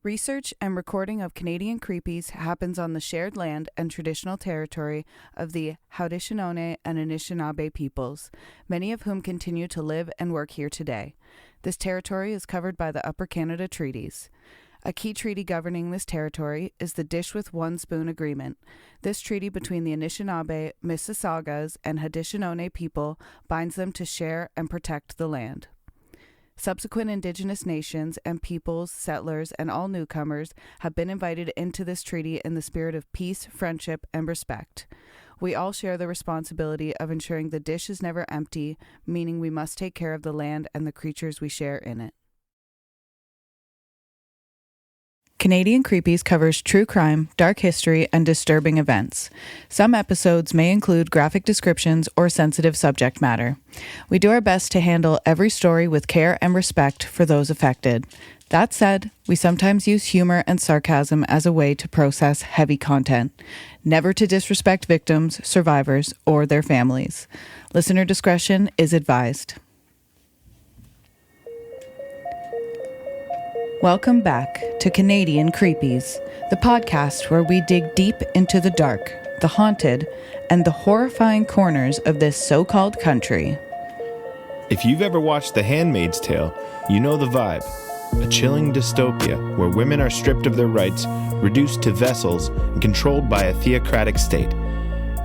Research and recording of Canadian creepies happens on the shared land and traditional territory of the Haudenosaunee and Anishinaabe peoples, many of whom continue to live and work here today. This territory is covered by the Upper Canada Treaties. A key treaty governing this territory is the Dish with One Spoon Agreement. This treaty between the Anishinaabe, Mississaugas, and Haudenosaunee people binds them to share and protect the land. Subsequent Indigenous nations and peoples, settlers, and all newcomers have been invited into this treaty in the spirit of peace, friendship, and respect. We all share the responsibility of ensuring the dish is never empty, meaning we must take care of the land and the creatures we share in it. Canadian Creepies covers true crime, dark history, and disturbing events. Some episodes may include graphic descriptions or sensitive subject matter. We do our best to handle every story with care and respect for those affected. That said, we sometimes use humor and sarcasm as a way to process heavy content, never to disrespect victims, survivors, or their families. Listener discretion is advised. Welcome back to Canadian Creepies, the podcast where we dig deep into the dark, the haunted, and the horrifying corners of this so-called country. If you've ever watched The Handmaid's Tale, you know the vibe. A chilling dystopia where women are stripped of their rights, reduced to vessels, and controlled by a theocratic state.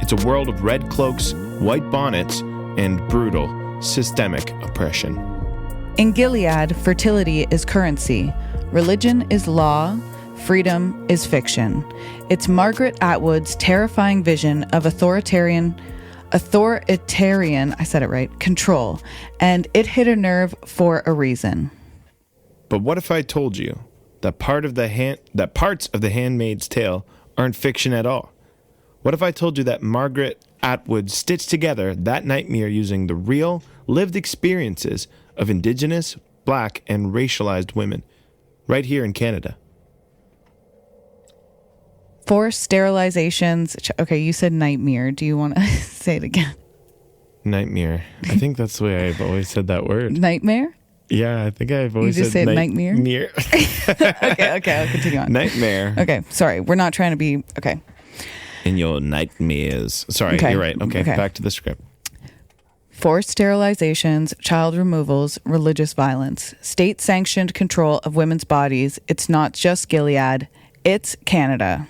It's a world of red cloaks, white bonnets, and brutal, systemic oppression. In Gilead, fertility is currency, religion is law, freedom is fiction. It's Margaret Atwood's terrifying vision of authoritarian, I said it right, control, and it hit a nerve for a reason. But what if I told you that parts of The Handmaid's Tale aren't fiction at all? What if I told you that Margaret Atwood stitched together that nightmare using the real, lived experiences of Indigenous, Black, and racialized women, right here in Canada? Forced sterilizations. Okay, you said nightmare. Do you want to say it again? Nightmare. I think that's the way I've always said that word. Nightmare? Yeah, I think I've always said nightmare. Okay, I'll continue on. Nightmare. Okay, sorry. We're not trying to be... Okay. In your nightmares. Sorry, okay. You're right. Okay, back to the script. Forced sterilizations, child removals, religious violence, state-sanctioned control of women's bodies. It's not just Gilead, it's Canada.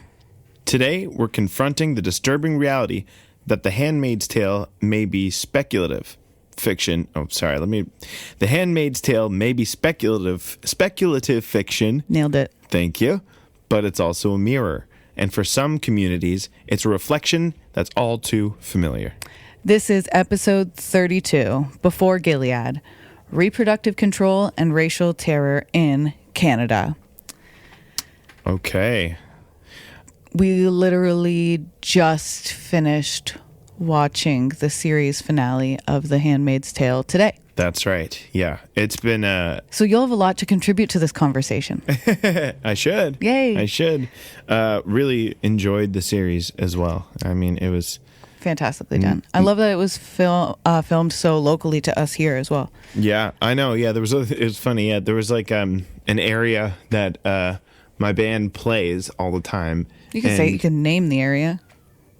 Today, we're confronting the disturbing reality that The Handmaid's Tale may be speculative fiction. The Handmaid's Tale may be speculative fiction. Nailed it. Thank you. But it's also a mirror. And for some communities, it's a reflection that's all too familiar. This is episode 32, Before Gilead, Reproductive Control and Racial Terror in Canada. Okay. We literally just finished watching the series finale of The Handmaid's Tale today. That's right. Yeah. It's been... So you'll have a lot to contribute to this conversation. I should. Yay. I should. Really enjoyed the series as well. I mean, it was... fantastically done. I love that it was filmed so locally to us here as well. Yeah, I know. Yeah, it was funny. Yeah, there was like an area that my band plays all the time. You can name the area.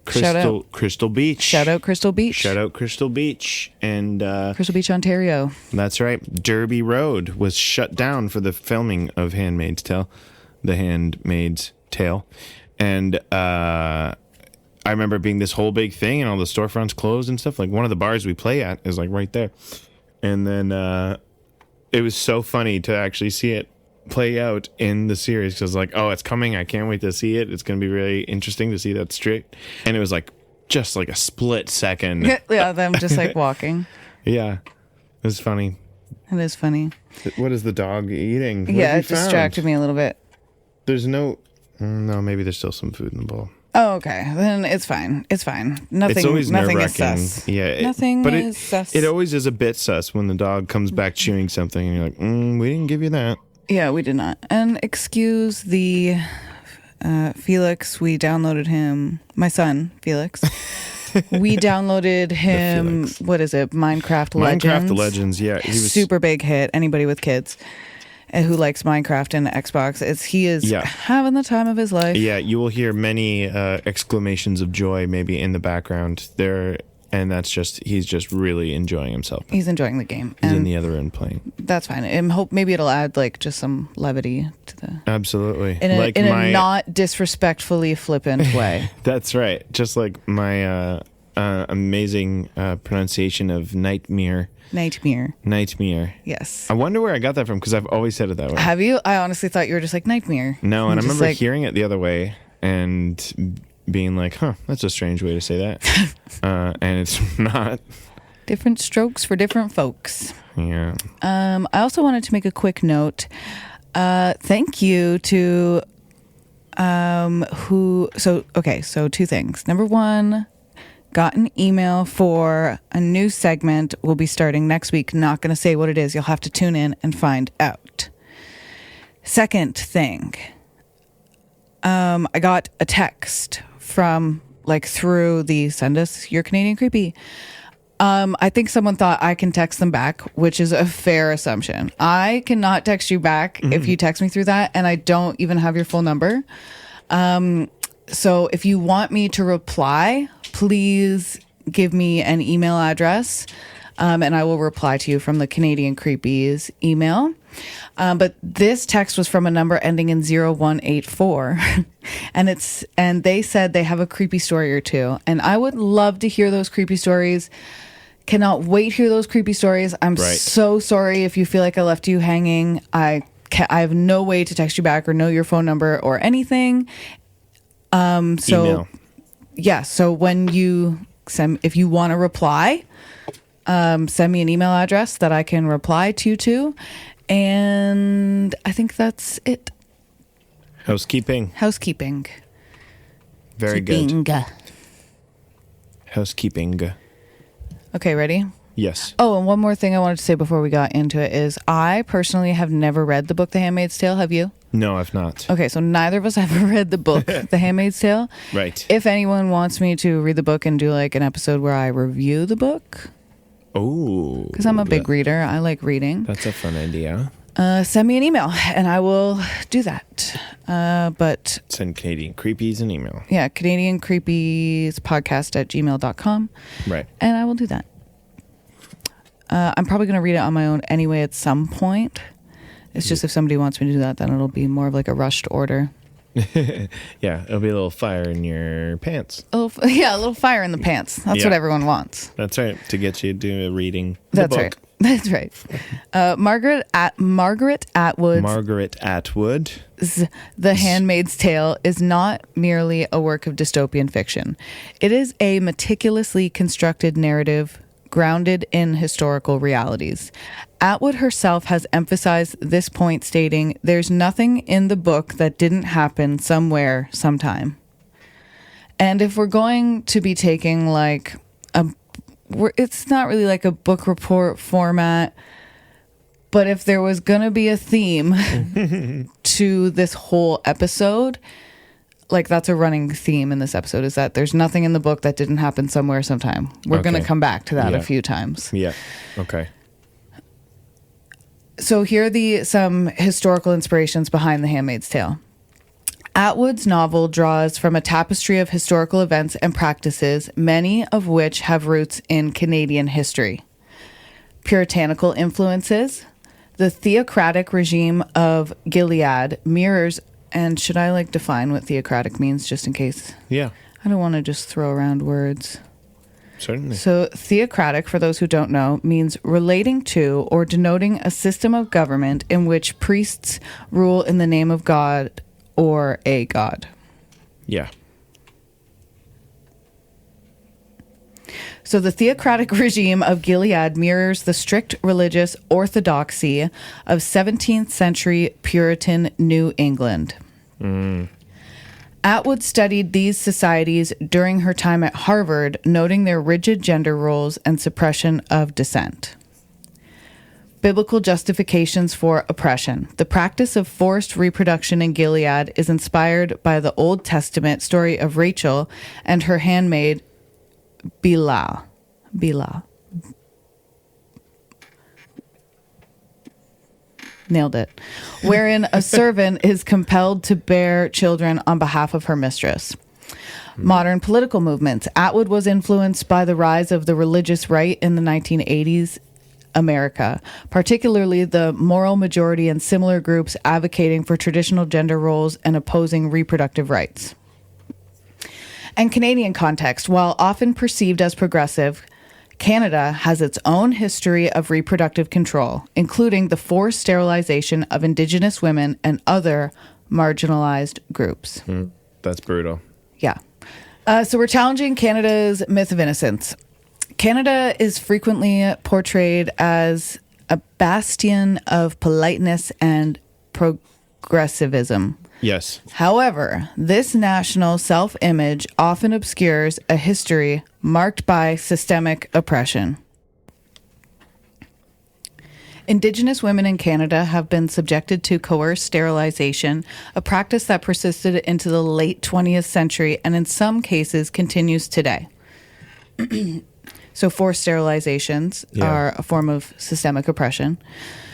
Crystal Beach. Shout out Crystal Beach. Shout out Crystal Beach. And Crystal Beach, Ontario. That's right. Derby Road was shut down for the filming of The Handmaid's Tale. And I remember being this whole big thing and all the storefronts closed and stuff. Like one of the bars we play at is like right there. And then it was so funny to actually see it play out in the series because like, oh, it's coming. I can't wait to see it. It's going to be really interesting to see that straight. And it was like just like a split second. Yeah, them just like walking. Yeah, it was funny. It is funny. What is the dog eating? Yeah, it distracted me a little bit. There's no, maybe there's still some food in the bowl. Oh, okay. Then it's fine. It's fine. Nothing is sus. Yeah. Nothing is sus. It always is a bit sus when the dog comes back chewing something and you're like, we didn't give you that. Yeah, we did not. And excuse the Felix, we downloaded him, my son, Felix. We downloaded him, what is it, Minecraft Legends? Minecraft Legends, yeah. He was super big hit, anybody with kids. who likes Minecraft and Xbox. He is having the time of his life. Yeah, you will hear many exclamations of joy maybe in the background there, and he's just really enjoying himself. He's enjoying the game. He's in the other end playing. That's fine. And hope maybe it'll add like just some levity to the... Absolutely. In a not disrespectfully flippant way. That's right. Just like my amazing pronunciation of nightmare. Nightmare. Yes. I wonder where I got that from because I've always said it that way. Have you? I honestly thought you were just like nightmare. No, and I remember hearing it the other way and being like, that's a strange way to say that. And it's not. Different strokes for different folks. Yeah. I also wanted to make a quick note. Thank you to so two things. Number one, got an email for a new segment we'll be starting next week. Not going to say what it is. You'll have to tune in and find out. Second thing, I got a text from through the Send Us Your Canadian Creepy. I think someone thought I can text them back, which is a fair assumption. I cannot text you back if you text me through that, and I don't even have your full number. So if you want me to reply, please give me an email address, and I will reply to you from the Canadian Creepies email. But this text was from a number ending in 0184, and they said they have a creepy story or two, and I would love to hear those creepy stories. Cannot wait to hear those creepy stories. I'm so sorry if you feel like I left you hanging. I have no way to text you back or know your phone number or anything. Email. Yeah. So when you if you want to reply, send me an email address that I can reply to you to. And I think that's it. Housekeeping. Very good. Housekeeping. Okay, ready? Yes. Oh, and one more thing I wanted to say before we got into it is I personally have never read the book The Handmaid's Tale. Have you? No, I've not. Okay, so neither of us have ever read the book The Handmaid's Tale. Right. If anyone wants me to read the book and do an episode where I review the book. Oh. Because I'm a big reader. I like reading. That's a fun idea. Send me an email and I will do that. But send Canadian Creepies an email. Yeah, Canadian Creepies podcast at gmail.com. Right. And I will do that. I'm probably going to read it on my own anyway at some point. It's just if somebody wants me to do that, then it'll be more of a rushed order. Yeah, it'll be a little fire in your pants. A little fire in the pants. That's what everyone wants. That's right, to get you to do a reading. That's right. That's right. Margaret Atwood. The Handmaid's Tale is not merely a work of dystopian fiction. It is a meticulously constructed narrative grounded in historical realities. Atwood herself has emphasized this point, stating, "There's nothing in the book that didn't happen somewhere, sometime." And if we're going to be taking it's not really a book report format, but if there was going to be a theme to this whole episode, that's a running theme in this episode, is that there's nothing in the book that didn't happen somewhere, sometime. We're going to come back to that a few times. Yeah. Okay. So here are some historical inspirations behind The Handmaid's Tale. Atwood's novel draws from a tapestry of historical events and practices, many of which have roots in Canadian history. Puritanical influences. The theocratic regime of Gilead mirrors, and should I define what theocratic means just in case? Yeah. I don't want to just throw around words. Certainly. So theocratic, for those who don't know, means relating to or denoting a system of government in which priests rule in the name of God or a god. Yeah. So the theocratic regime of Gilead mirrors the strict religious orthodoxy of 17th century Puritan New England. Atwood studied these societies during her time at Harvard, noting their rigid gender roles and suppression of dissent. Biblical justifications for oppression. The practice of forced reproduction in Gilead is inspired by the Old Testament story of Rachel and her handmaid, Bilhah. Nailed it. Wherein a servant is compelled to bear children on behalf of her mistress. Modern political movements. Atwood was influenced by the rise of the religious right in the 1980s America, particularly the moral majority and similar groups advocating for traditional gender roles and opposing reproductive rights. And Canadian context. While often perceived as progressive, Canada has its own history of reproductive control, including the forced sterilization of Indigenous women and other marginalized groups. That's brutal. Yeah. So we're challenging Canada's myth of innocence. Canada is frequently portrayed as a bastion of politeness and progressivism. Yes. However, this national self-image often obscures a history marked by systemic oppression. Indigenous women in Canada have been subjected to coerced sterilization, a practice that persisted into the late 20th century and in some cases continues today. So forced sterilizations are a form of systemic oppression.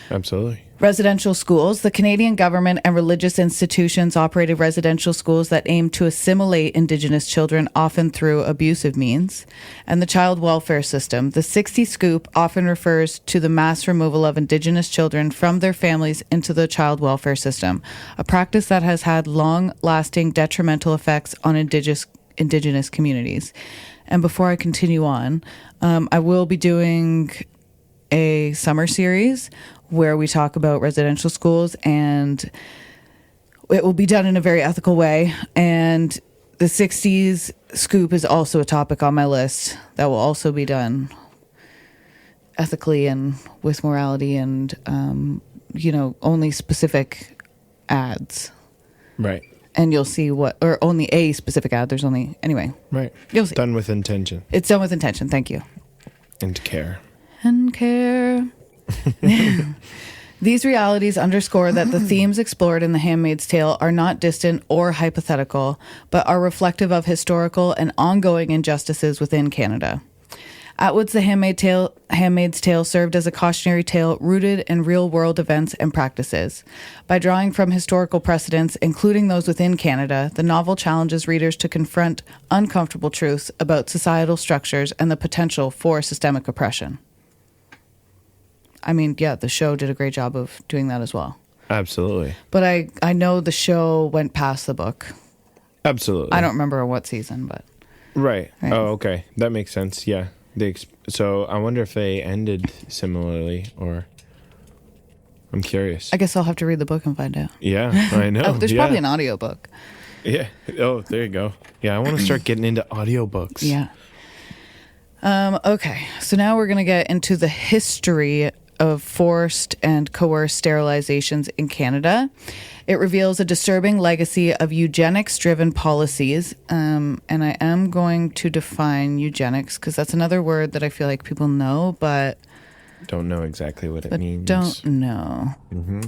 Absolutely. Residential schools. The Canadian government and religious institutions operated residential schools that aimed to assimilate Indigenous children, often through abusive means. And the child welfare system. The 60 Scoop often refers to the mass removal of Indigenous children from their families into the child welfare system, a practice that has had long-lasting detrimental effects on Indigenous communities. And before I continue on, I will be doing a summer series where we talk about residential schools, and it will be done in a very ethical way. And the 60s Scoop is also a topic on my list that will also be done ethically and with morality and, only specific ads. Right. And you'll see or only a specific ad. There's only, anyway. Right. You'll see. Done with intention. It's done with intention. Thank you. And care. And care. These realities underscore that the themes explored in The Handmaid's Tale are not distant or hypothetical, but are reflective of historical and ongoing injustices within Canada. Atwood's The Handmaid's Tale served as a cautionary tale rooted in real-world events and practices. By drawing from historical precedents, including those within Canada, the novel challenges readers to confront uncomfortable truths about societal structures and the potential for systemic oppression. I mean, yeah, the show did a great job of doing that as well. Absolutely. But I know the show went past the book. Absolutely. I don't remember what season, but... Right. Oh, okay. That makes sense. Yeah. So I wonder if they ended similarly, or... I'm curious. I guess I'll have to read the book and find out. Yeah, I know. There's probably an audiobook. Yeah. Oh, there you go. Yeah, I want to start getting into audiobooks. Yeah. Okay. So now we're going to get into the history of forced and coerced sterilizations in Canada. It reveals a disturbing legacy of eugenics-driven policies, and I am going to define eugenics because that's another word that I feel like people know, but don't know exactly what it means. Don't know. Mm-hmm.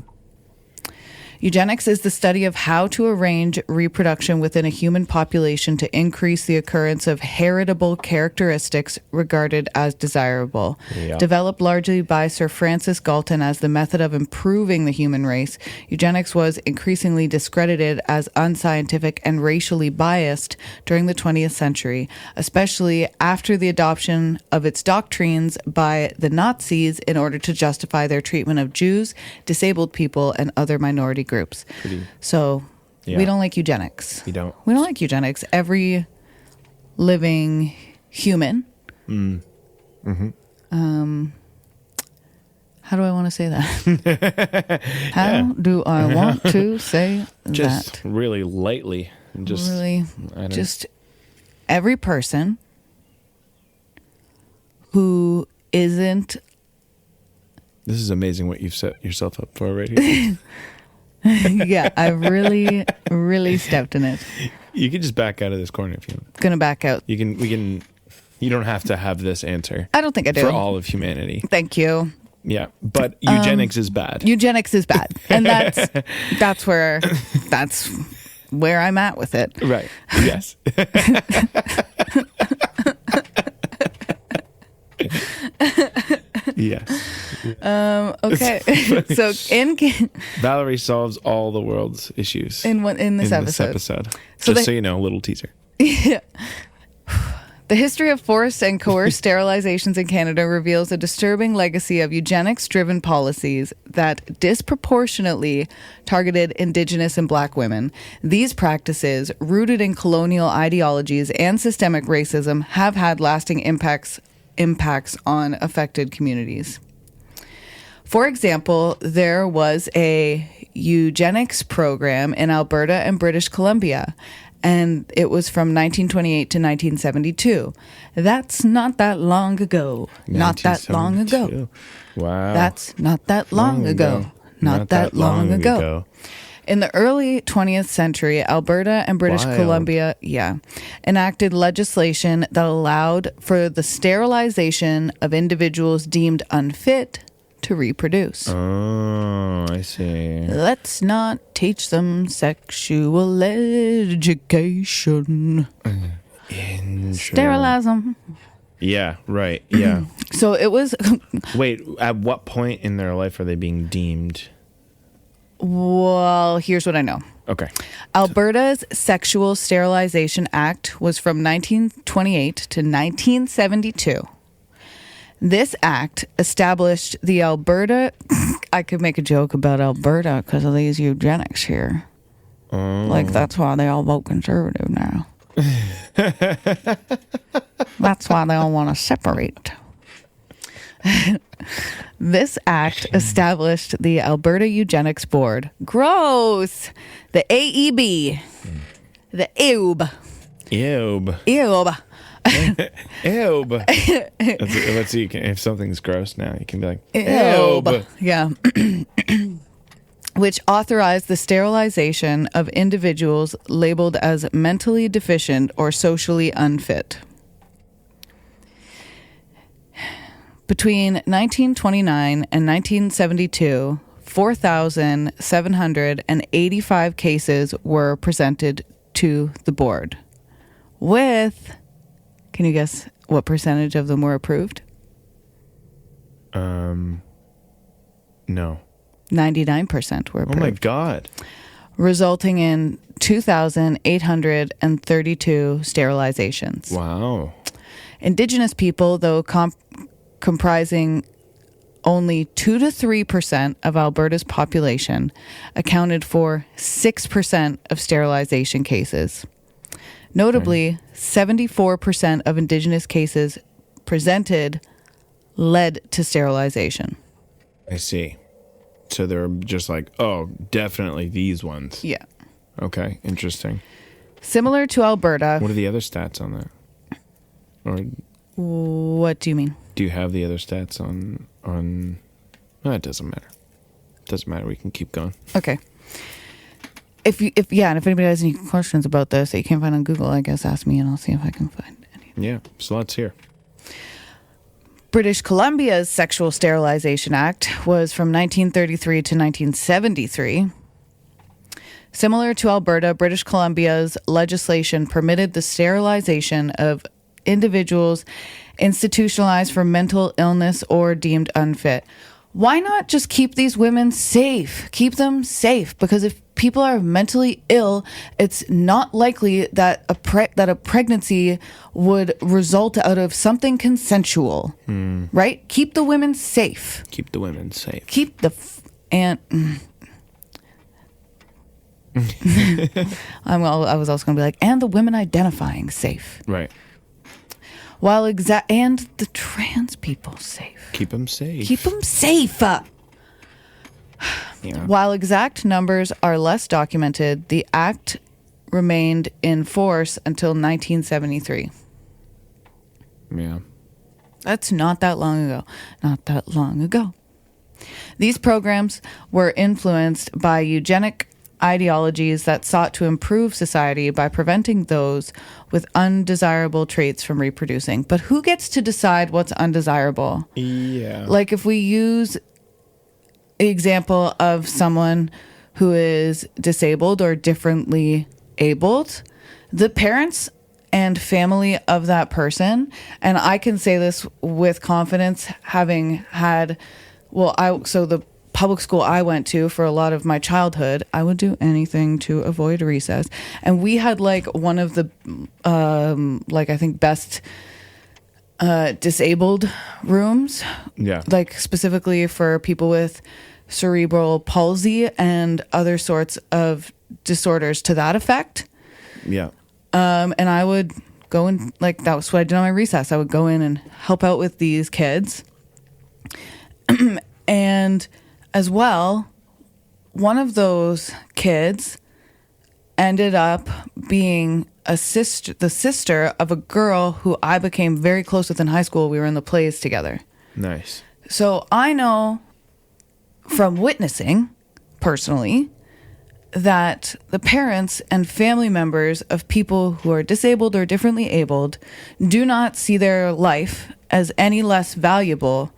Eugenics is the study of how to arrange reproduction within a human population to increase the occurrence of heritable characteristics regarded as desirable. Yeah. Developed largely by Sir Francis Galton as the method of improving the human race, eugenics was increasingly discredited as unscientific and racially biased during the 20th century, especially after the adoption of its doctrines by the Nazis in order to justify their treatment of Jews, disabled people, and other minority groups. So we don't like eugenics. We don't like eugenics. Every living human. Mm-hmm. How do I want to say that? How do I want to say just that? Really lightly. Just every person who isn't. This is amazing what you've set yourself up for right here. Yeah, I really stepped in it. You can just back out of this corner if you want. Gonna back out. We can. You don't have to have this answer. I don't think I do. For all of humanity. Thank you. Yeah, but eugenics is bad. Eugenics is bad, and that's where I'm at with it. Right. Yes. Yes. Okay. So Valerie solves all the world's issues in this episode. So you know, a little teaser. Yeah. The history of forced and coerced sterilizations in Canada reveals a disturbing legacy of eugenics-driven policies that disproportionately targeted Indigenous and Black women. These practices, rooted in colonial ideologies and systemic racism, have had lasting impacts on affected communities. For example, there was a eugenics program in Alberta and British Columbia, and it was from 1928 to 1972. That's not that long ago. Not that long ago. Wow. That's not that long ago. Not that long ago. In the early 20th century, Alberta and British Columbia, enacted legislation that allowed for the sterilization of individuals deemed unfit to reproduce. Oh, I see. Let's not teach them sexual education. Sterilize them. Yeah, right. Yeah. So it was... Wait, at what point in their life are they being deemed? Well, here's what I know. Okay. Alberta's Sexual Sterilization Act was from 1928 to 1972. This act established the Alberta... I could make a joke about Alberta because of these eugenics here. Like, that's why they all vote conservative now. That's why they all want to separate. This act established the Alberta Eugenics Board. Gross! The AEB. The EUB. EUB. EUB. Ew. Let's see. If something's gross now, you can be like, ew. Yeah. Which authorized the sterilization of individuals labeled as mentally deficient or socially unfit. Between 1929 and 1972, 4,785 cases were presented to the board with... Can you guess what percentage of them were approved? No. 99% were approved. Oh my God. Resulting in 2,832 sterilizations. Wow. Indigenous people, though comprising only 2 to 3% of Alberta's population, accounted for 6% of sterilization cases. Notably, 74% of Indigenous cases presented led to sterilization. I see. So they're just like, oh, definitely these ones. Yeah. Okay, interesting. Similar to Alberta. What are the other stats on that? Or what do you mean? Do you have the other stats on? No, it doesn't matter. It doesn't matter. We can keep going. Okay. If anybody has any questions about this that you can't find on Google, I guess ask me and I'll see if I can find any. Yeah, so let's hear. British Columbia's Sexual Sterilization Act was from 1933 to 1973. Similar to Alberta, British Columbia's legislation permitted the sterilization of individuals institutionalized for mental illness or deemed unfit. Why not just keep these women safe? Keep them safe, because if people are mentally ill, it's not likely that a pregnancy would result out of something consensual, right? Keep the women safe. Keep the women safe. Keep the I was also going to be like, and the women identifying safe, right? While and the trans people safe. Keep them safe. Keep them safe. Yeah. While exact numbers are less documented, the act remained in force until 1973. Yeah. That's not that long ago. Not that long ago. These programs were influenced by eugenic ideologies that sought to improve society by preventing those with undesirable traits from reproducing. But who gets to decide what's undesirable? Yeah. Like if we use the example of someone who is disabled or differently abled, the parents and family of that person, and I can say this with confidence, having had So the public school I went to for a lot of my childhood, I would do anything to avoid recess. And we had like one of the, I think best disabled rooms. Yeah. Like specifically for people with cerebral palsy and other sorts of disorders to that effect. Yeah. And I would go in, like, that was what I did on my recess. I would go in and help out with these kids. And as well, one of those kids ended up being the sister of a girl who I became very close with in high school. We were in the plays together. Nice. So I know from witnessing personally that the parents and family members of people who are disabled or differently abled do not see their life as any less valuable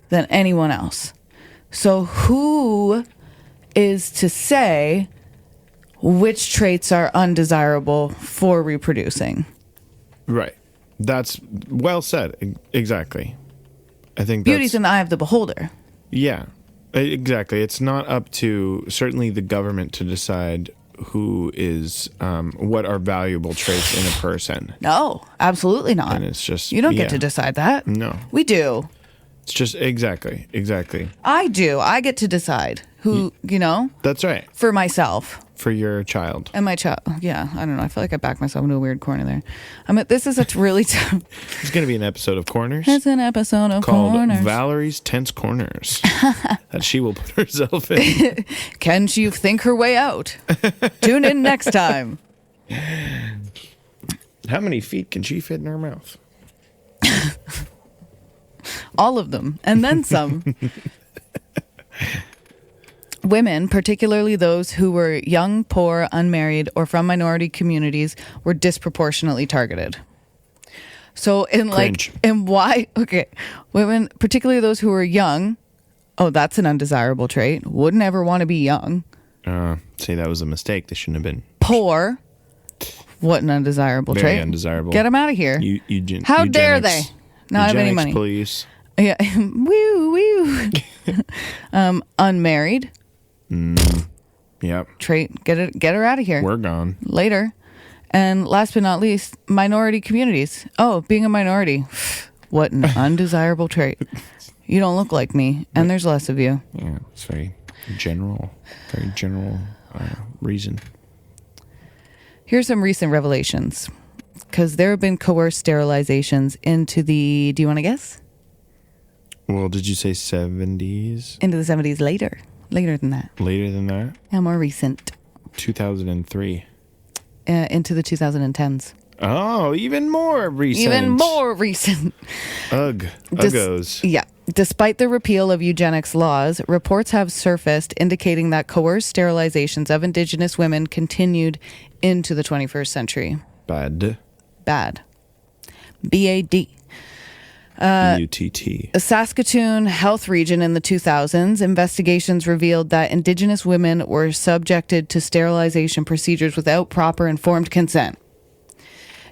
than anyone else. So who is to say which traits are undesirable for reproducing? Right. That's well said. Exactly. I think Beauty's in the eye of the beholder. Yeah, exactly. It's not up to certainly the government to decide who is what are valuable traits in a person. No, absolutely not. And it's just you don't get to decide that. No, we do. It's just exactly. I do. I get to decide who, That's right. For myself. For your child. And my child. Yeah, I don't know. I feel like I backed myself into a weird corner there. This is a really tough. It's going to be an episode of Corners. It's an episode of called Corners. Valerie's Tense Corners that she will put herself in. Can she think her way out? Tune in next time. How many feet can she fit in her mouth? All of them, and then some. Women, particularly those who were young, poor, unmarried, or from minority communities, were disproportionately targeted. So women, particularly those who were young, that's an undesirable trait. Wouldn't ever want to be young. See, that was a mistake. They shouldn't have been. Poor. What an undesirable trait. Very undesirable. Get them out of here. How dare they? Not have any money. Please. Yeah. Woo. Unmarried. Yep. Trait. Get her out of here. We're gone. Later. And last but not least, minority communities. Oh, being a minority. What an undesirable trait. You don't look like me, and there's less of you. Yeah, it's very general reason. Here's some recent revelations. Because there have been coerced sterilizations into the... Do you want to guess? Well, did you say 70s? Into the 70s later. Later than that. Later than that? Yeah, more recent. 2003. Into the 2010s. Oh, even more recent. Even more recent. Ugh. Uggos. Yeah. Despite the repeal of eugenics laws, reports have surfaced indicating that coerced sterilizations of Indigenous women continued into the 21st century. Bad. B-A-D. UTT. A Saskatoon health region in the 2000s, investigations revealed that Indigenous women were subjected to sterilization procedures without proper informed consent.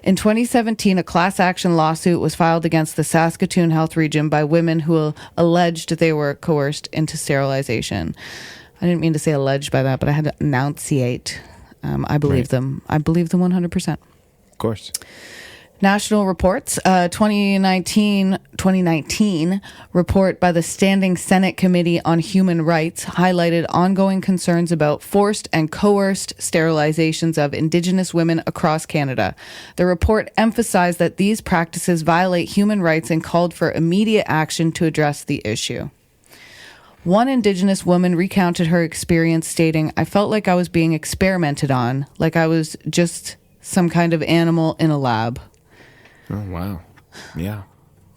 In 2017, a class action lawsuit was filed against the Saskatoon health region by women who alleged they were coerced into sterilization. I didn't mean to say alleged by that, but I had to enunciate. I believe them. I believe them 100%. Of course. National reports, 2019 report by the Standing Senate Committee on Human Rights highlighted ongoing concerns about forced and coerced sterilizations of Indigenous women across Canada. The report emphasized that these practices violate human rights and called for immediate action to address the issue. One Indigenous woman recounted her experience, stating, "I felt like I was being experimented on, like I was just some kind of animal in a lab." Oh, wow. Yeah.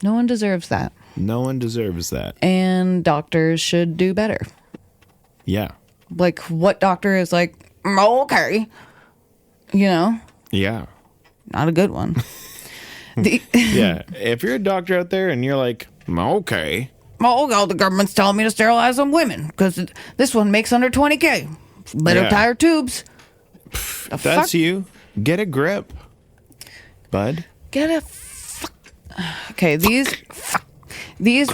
No one deserves that. No one deserves that. And doctors should do better. Yeah. Like, what doctor is like, okay. Yeah. Not a good one. Yeah. If you're a doctor out there and you're like, okay. The government's telling me to sterilize some women because this one makes under $20K. Better tie her tubes. If that's you, get a grip, bud. Okay, These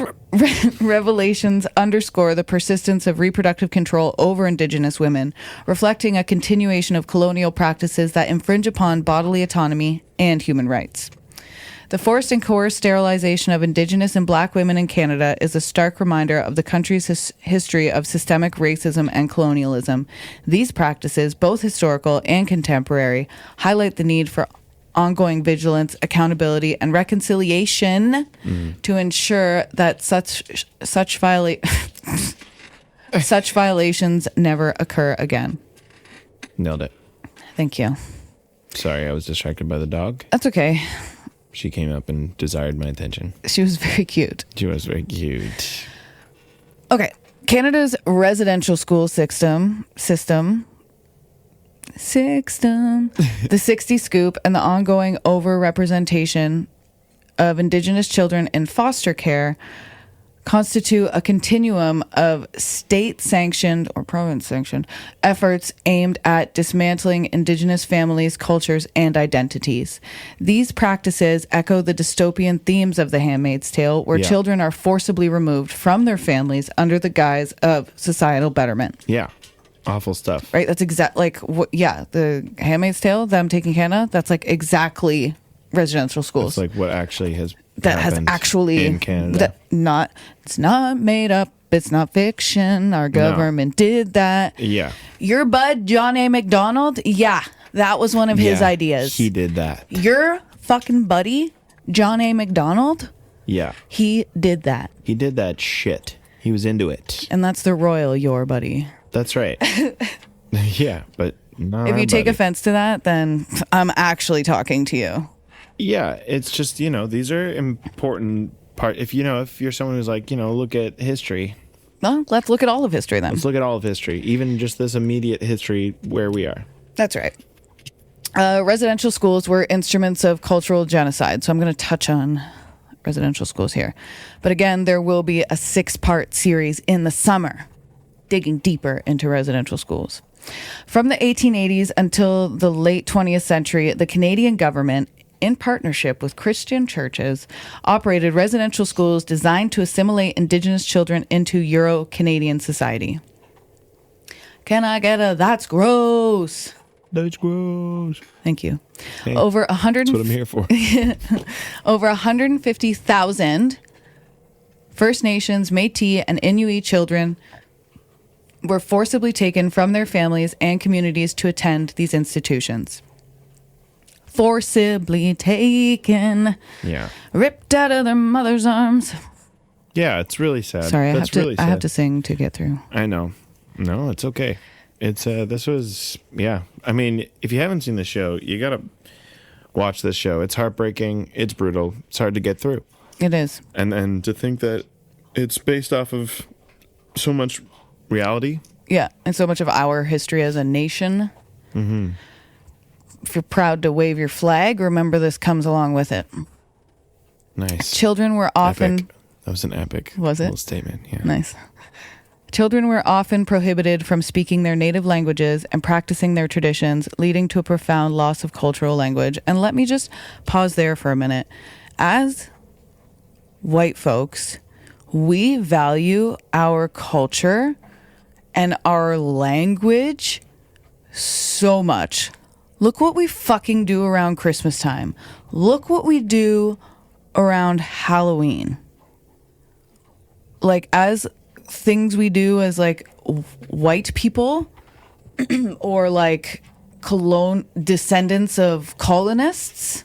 revelations underscore the persistence of reproductive control over Indigenous women, reflecting a continuation of colonial practices that infringe upon bodily autonomy and human rights. The forced and coerced sterilization of Indigenous and Black women in Canada is a stark reminder of the country's history of systemic racism and colonialism. These practices, both historical and contemporary, highlight the need for ongoing vigilance, accountability, and reconciliation to ensure that such violations never occur again. Nailed it. Thank you. Sorry, I was distracted by the dog. That's okay. She came up and desired my attention. She was very cute. She was very cute. Okay. Canada's residential school system, the 60 Scoop, and the ongoing overrepresentation of Indigenous children in foster care constitute a continuum of state-sanctioned or province-sanctioned efforts aimed at dismantling Indigenous families, cultures, and identities. These practices echo the dystopian themes of The Handmaid's Tale, where children are forcibly removed from their families under the guise of societal betterment. Yeah. Awful stuff. Right? That's the Handmaid's Tale, them taking Canada, that's like exactly residential schools. It's like what actually has that has actually in Canada. It's not made up. It's not fiction. Our government did that. Yeah. Your bud, John A. MacDonald, that was one of his ideas. He did that. Your fucking buddy, John A. MacDonald, he did that. He did that shit. He was into it. And that's the royal your buddy. That's right. Yeah, but not if you take offense to that, then I'm actually talking to you. Yeah, it's just, these are important part. If you're someone who's like, look at history. Well, let's look at all of history then. Let's look at all of history, even just this immediate history where we are. That's right. Residential schools were instruments of cultural genocide. So I'm going to touch on residential schools here. But again, there will be a 6-part series in the summer digging deeper into residential schools. From the 1880s until the late 20th century, the Canadian government, in partnership with Christian churches, operated residential schools designed to assimilate Indigenous children into Euro-Canadian society. Can I get a that's gross? That's gross. Thank you. Hey, over 100. That's what I'm here for. Over 150,000 First Nations, Métis, and Inuit children were forcibly taken from their families and communities to attend these institutions. Forcibly taken. Yeah. Ripped out of their mother's arms. Yeah, it's really sad. Sorry, I have to sing to get through. I know. No, it's okay. It's this was I mean, if you haven't seen the show, you gotta watch this show. It's heartbreaking. It's brutal. It's hard to get through. It is. And to think that it's based off of so much reality. Yeah, and so much of our history as a nation. Mm-hmm. If you're proud to wave your flag, remember this comes along with it. Nice. Children were often... Epic. That was an epic little statement. Yeah. Nice. Children were often prohibited from speaking their native languages and practicing their traditions, leading to a profound loss of cultural language. And let me just pause there for a minute. As white folks, we value our culture and our language so much. Look what we fucking do around Christmas time. Look what we do around Halloween. Like, as things we do as like white people or like descendants of colonists,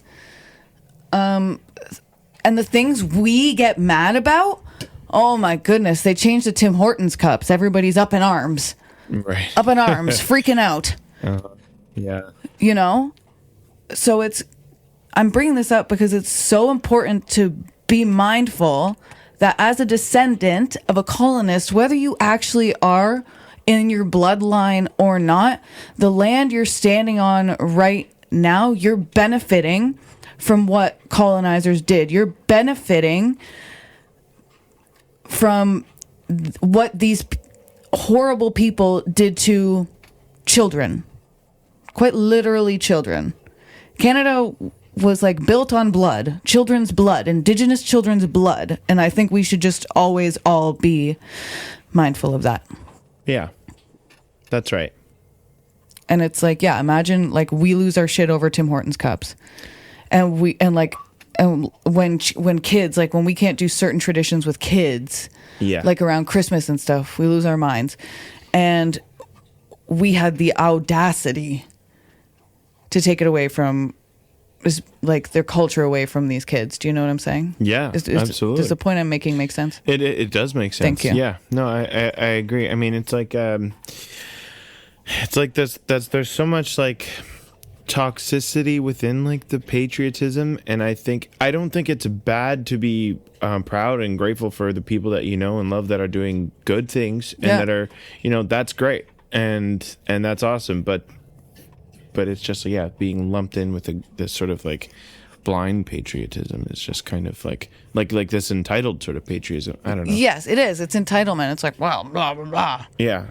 and the things we get mad about, oh my goodness, they changed the Tim Hortons cups. Everybody's up in arms. Right. Up in arms, freaking out. Yeah. You know? So I'm bringing this up because it's so important to be mindful that as a descendant of a colonist, whether you actually are in your bloodline or not, the land you're standing on right now, you're benefiting from what colonizers did. You're benefiting from what these horrible people did to children. Quite literally children. Canada was like built on blood, children's blood, Indigenous children's blood. And I think we should just always all be mindful of that. Yeah, that's right. And it's like, yeah, imagine like we lose our shit over Tim Hortons cups. And when kids, like when we can't do certain traditions with kids, like around Christmas and stuff, we lose our minds. And we had the audacity to take it away from, is like their culture away from these kids. Do you know what I'm saying? Yeah, absolutely. Does the point I'm making make sense? It does make sense. Thank you. Yeah, no, I agree. I mean, it's like there's so much like toxicity within like the patriotism, and I don't think it's bad to be proud and grateful for the people that you know and love that are doing good things and that are, you know, that's great and that's awesome, but it's just, being lumped in with this sort of like blind patriotism is just kind of like this entitled sort of patriotism. I don't know. Yes, it is. It's entitlement. It's like, well, blah, blah, blah. Yeah.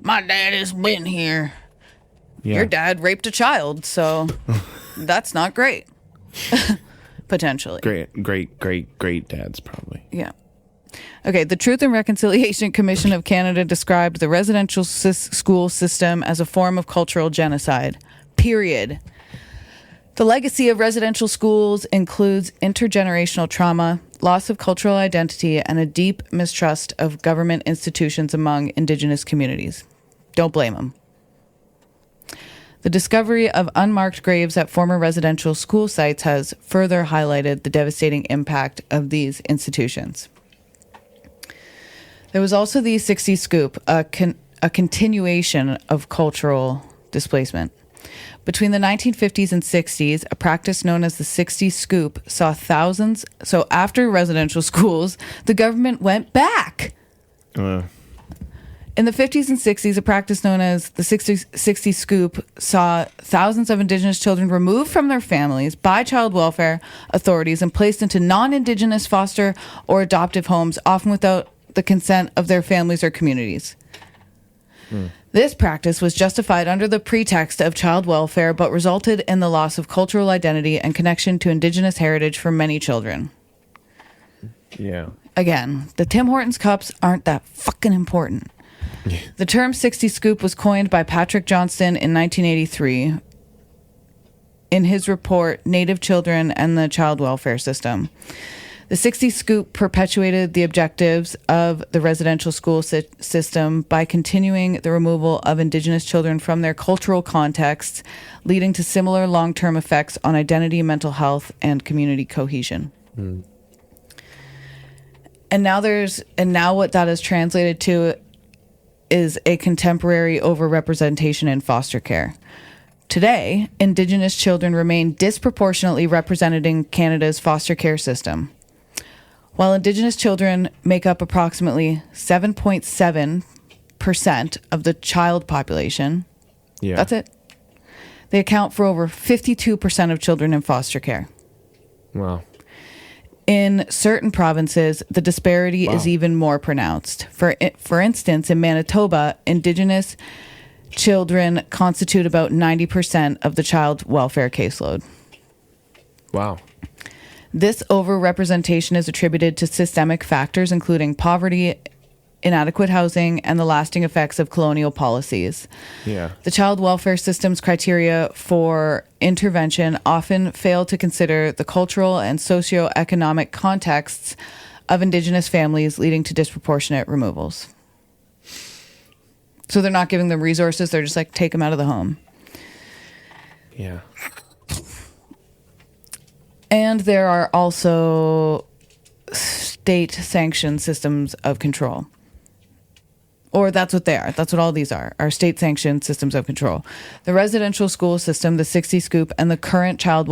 My dad has been here. Yeah. Your dad raped a child, so that's not great. Potentially. Great dads, probably. Yeah. Okay, the Truth and Reconciliation Commission of Canada described the residential school system as a form of cultural genocide. Period. The legacy of residential schools includes intergenerational trauma, loss of cultural identity, and a deep mistrust of government institutions among Indigenous communities. Don't blame them. The discovery of unmarked graves at former residential school sites has further highlighted the devastating impact of these institutions. There was also the 60s scoop, a continuation of cultural displacement. Between the 1950s and 60s, a practice known as the 60s scoop saw thousands. So after residential schools, the government went back. In the 50s and 60s, a practice known as the 60 scoop saw thousands of Indigenous children removed from their families by child welfare authorities and placed into non-Indigenous foster or adoptive homes, often without the consent of their families or communities. This practice was justified under the pretext of child welfare, but resulted in the loss of cultural identity and connection to Indigenous heritage for many children. Yeah. Again, the Tim Hortons cups aren't that fucking important. The term 60 scoop was coined by Patrick Johnston in 1983 in his report, Native Children and the Child Welfare System. The 60 scoop perpetuated the objectives of the residential school system by continuing the removal of Indigenous children from their cultural contexts, leading to similar long-term effects on identity, mental health, and community cohesion. And now what that is translated to is a contemporary overrepresentation in foster care. Today, Indigenous children remain disproportionately represented in Canada's foster care system. While Indigenous children make up approximately 7.7% of the child population, that's it. They account for over 52% of children in foster care. Wow. In certain provinces, the disparity is even more pronounced. For instance, in Manitoba, Indigenous children constitute about 90% of the child welfare caseload. Wow. This overrepresentation is attributed to systemic factors, including poverty, inadequate housing, and the lasting effects of colonial policies. Yeah. The child welfare system's criteria for intervention often fail to consider the cultural and socioeconomic contexts of Indigenous families, leading to disproportionate removals. So they're not giving them resources, they're just like, take them out of the home. Yeah. And there are also state-sanctioned systems of control. Or that's what they are. That's what all these are state-sanctioned systems of control. The residential school system, the 60 scoop, and the current child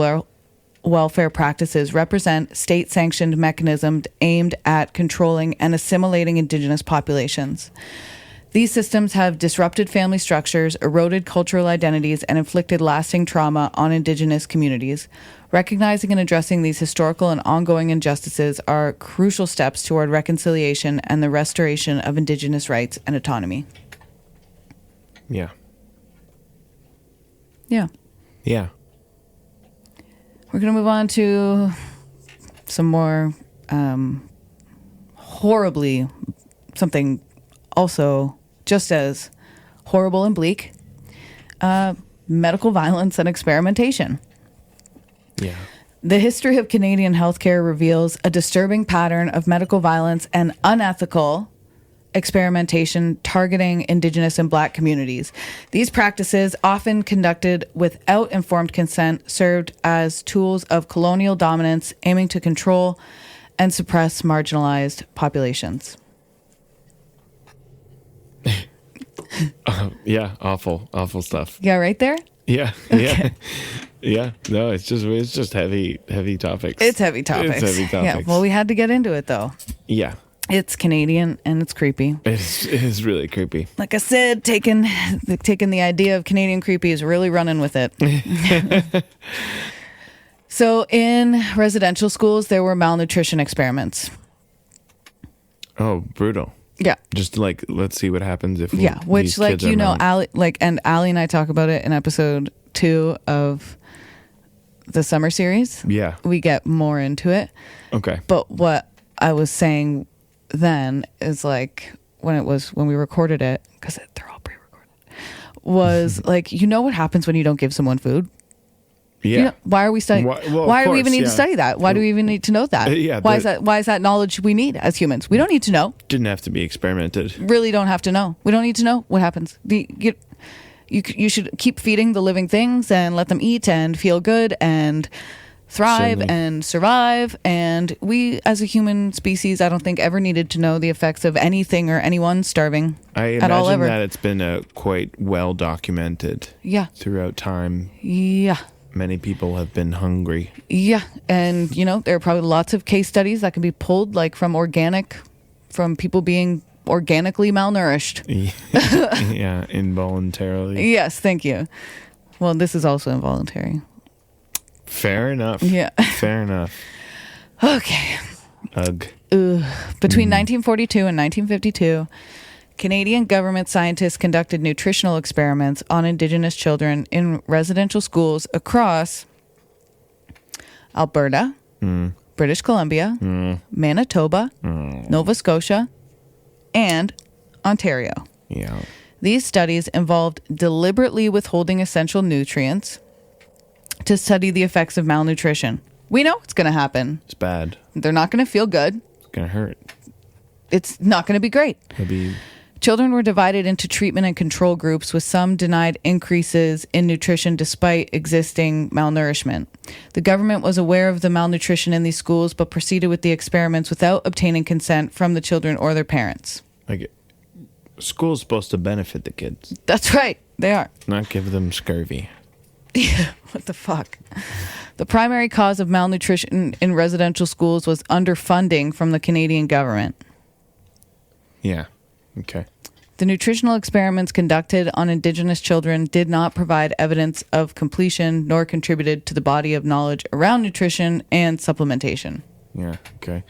welfare practices represent state-sanctioned mechanisms aimed at controlling and assimilating Indigenous populations. These systems have disrupted family structures, eroded cultural identities, and inflicted lasting trauma on Indigenous communities. Recognizing and addressing these historical and ongoing injustices are crucial steps toward reconciliation and the restoration of Indigenous rights and autonomy. Yeah. Yeah. Yeah. We're going to move on to some more something also just as horrible and bleak, medical violence and experimentation. Yeah. The history of Canadian healthcare reveals a disturbing pattern of medical violence and unethical experimentation targeting Indigenous and Black communities. These practices, often conducted without informed consent, served as tools of colonial dominance, aiming to control and suppress marginalized populations. Yeah, awful stuff. Yeah, right there? Yeah, Okay. yeah. No, it's just heavy topics. It's heavy topics. Yeah, well, we had to get into it, though. Yeah. It's Canadian, and it's creepy. It is really creepy. Like I said, taking the idea of Canadian creepy is really running with it. So in residential schools, there were malnutrition experiments. Oh, brutal. Yeah. Just like, let's see what happens if which, like, you know, Allie and I talk about it in episode 2 of the summer series. Yeah. We get more into it. Okay. But what I was saying then is, like, when we recorded it, because they're all pre-recorded, was like, you know what happens when you don't give someone food? Yeah. You know, why are we studying? Why do we even need to study that? Why do we even need to know that? Yeah. Why is that knowledge we need as humans? We don't need to know. Didn't have to be experimented. Really don't have to know. We don't need to know what happens. You should keep feeding the living things and let them eat and feel good and thrive and survive. And we, as a human species, I don't think ever needed to know the effects of anything or anyone starving at all ever. I imagine that it's been quite well documented. Yeah. Throughout time. Yeah. Many people have been hungry. Yeah. And, you know, there are probably lots of case studies that can be pulled, like from people being organically malnourished. Yeah, involuntarily. Yes, thank you. Well, this is also involuntary. Fair enough. Yeah. Fair enough. Okay. Ugh. Between 1942 and 1952, Canadian government scientists conducted nutritional experiments on Indigenous children in residential schools across Alberta, British Columbia, Manitoba, Nova Scotia, and Ontario. Yeah. These studies involved deliberately withholding essential nutrients to study the effects of malnutrition. We know it's going to happen. It's bad. They're not going to feel good. It's going to hurt. It's not going to be great. Maybe. Children were divided into treatment and control groups, with some denied increases in nutrition despite existing malnourishment. The government was aware of the malnutrition in these schools, but proceeded with the experiments without obtaining consent from the children or their parents. Like, school's supposed to benefit the kids. That's right. They are. Not give them scurvy. Yeah, what the fuck? The primary cause of malnutrition in residential schools was underfunding from the Canadian government. Yeah. Okay. The nutritional experiments conducted on Indigenous children did not provide evidence of completion nor contributed to the body of knowledge around nutrition and supplementation. Yeah. Okay.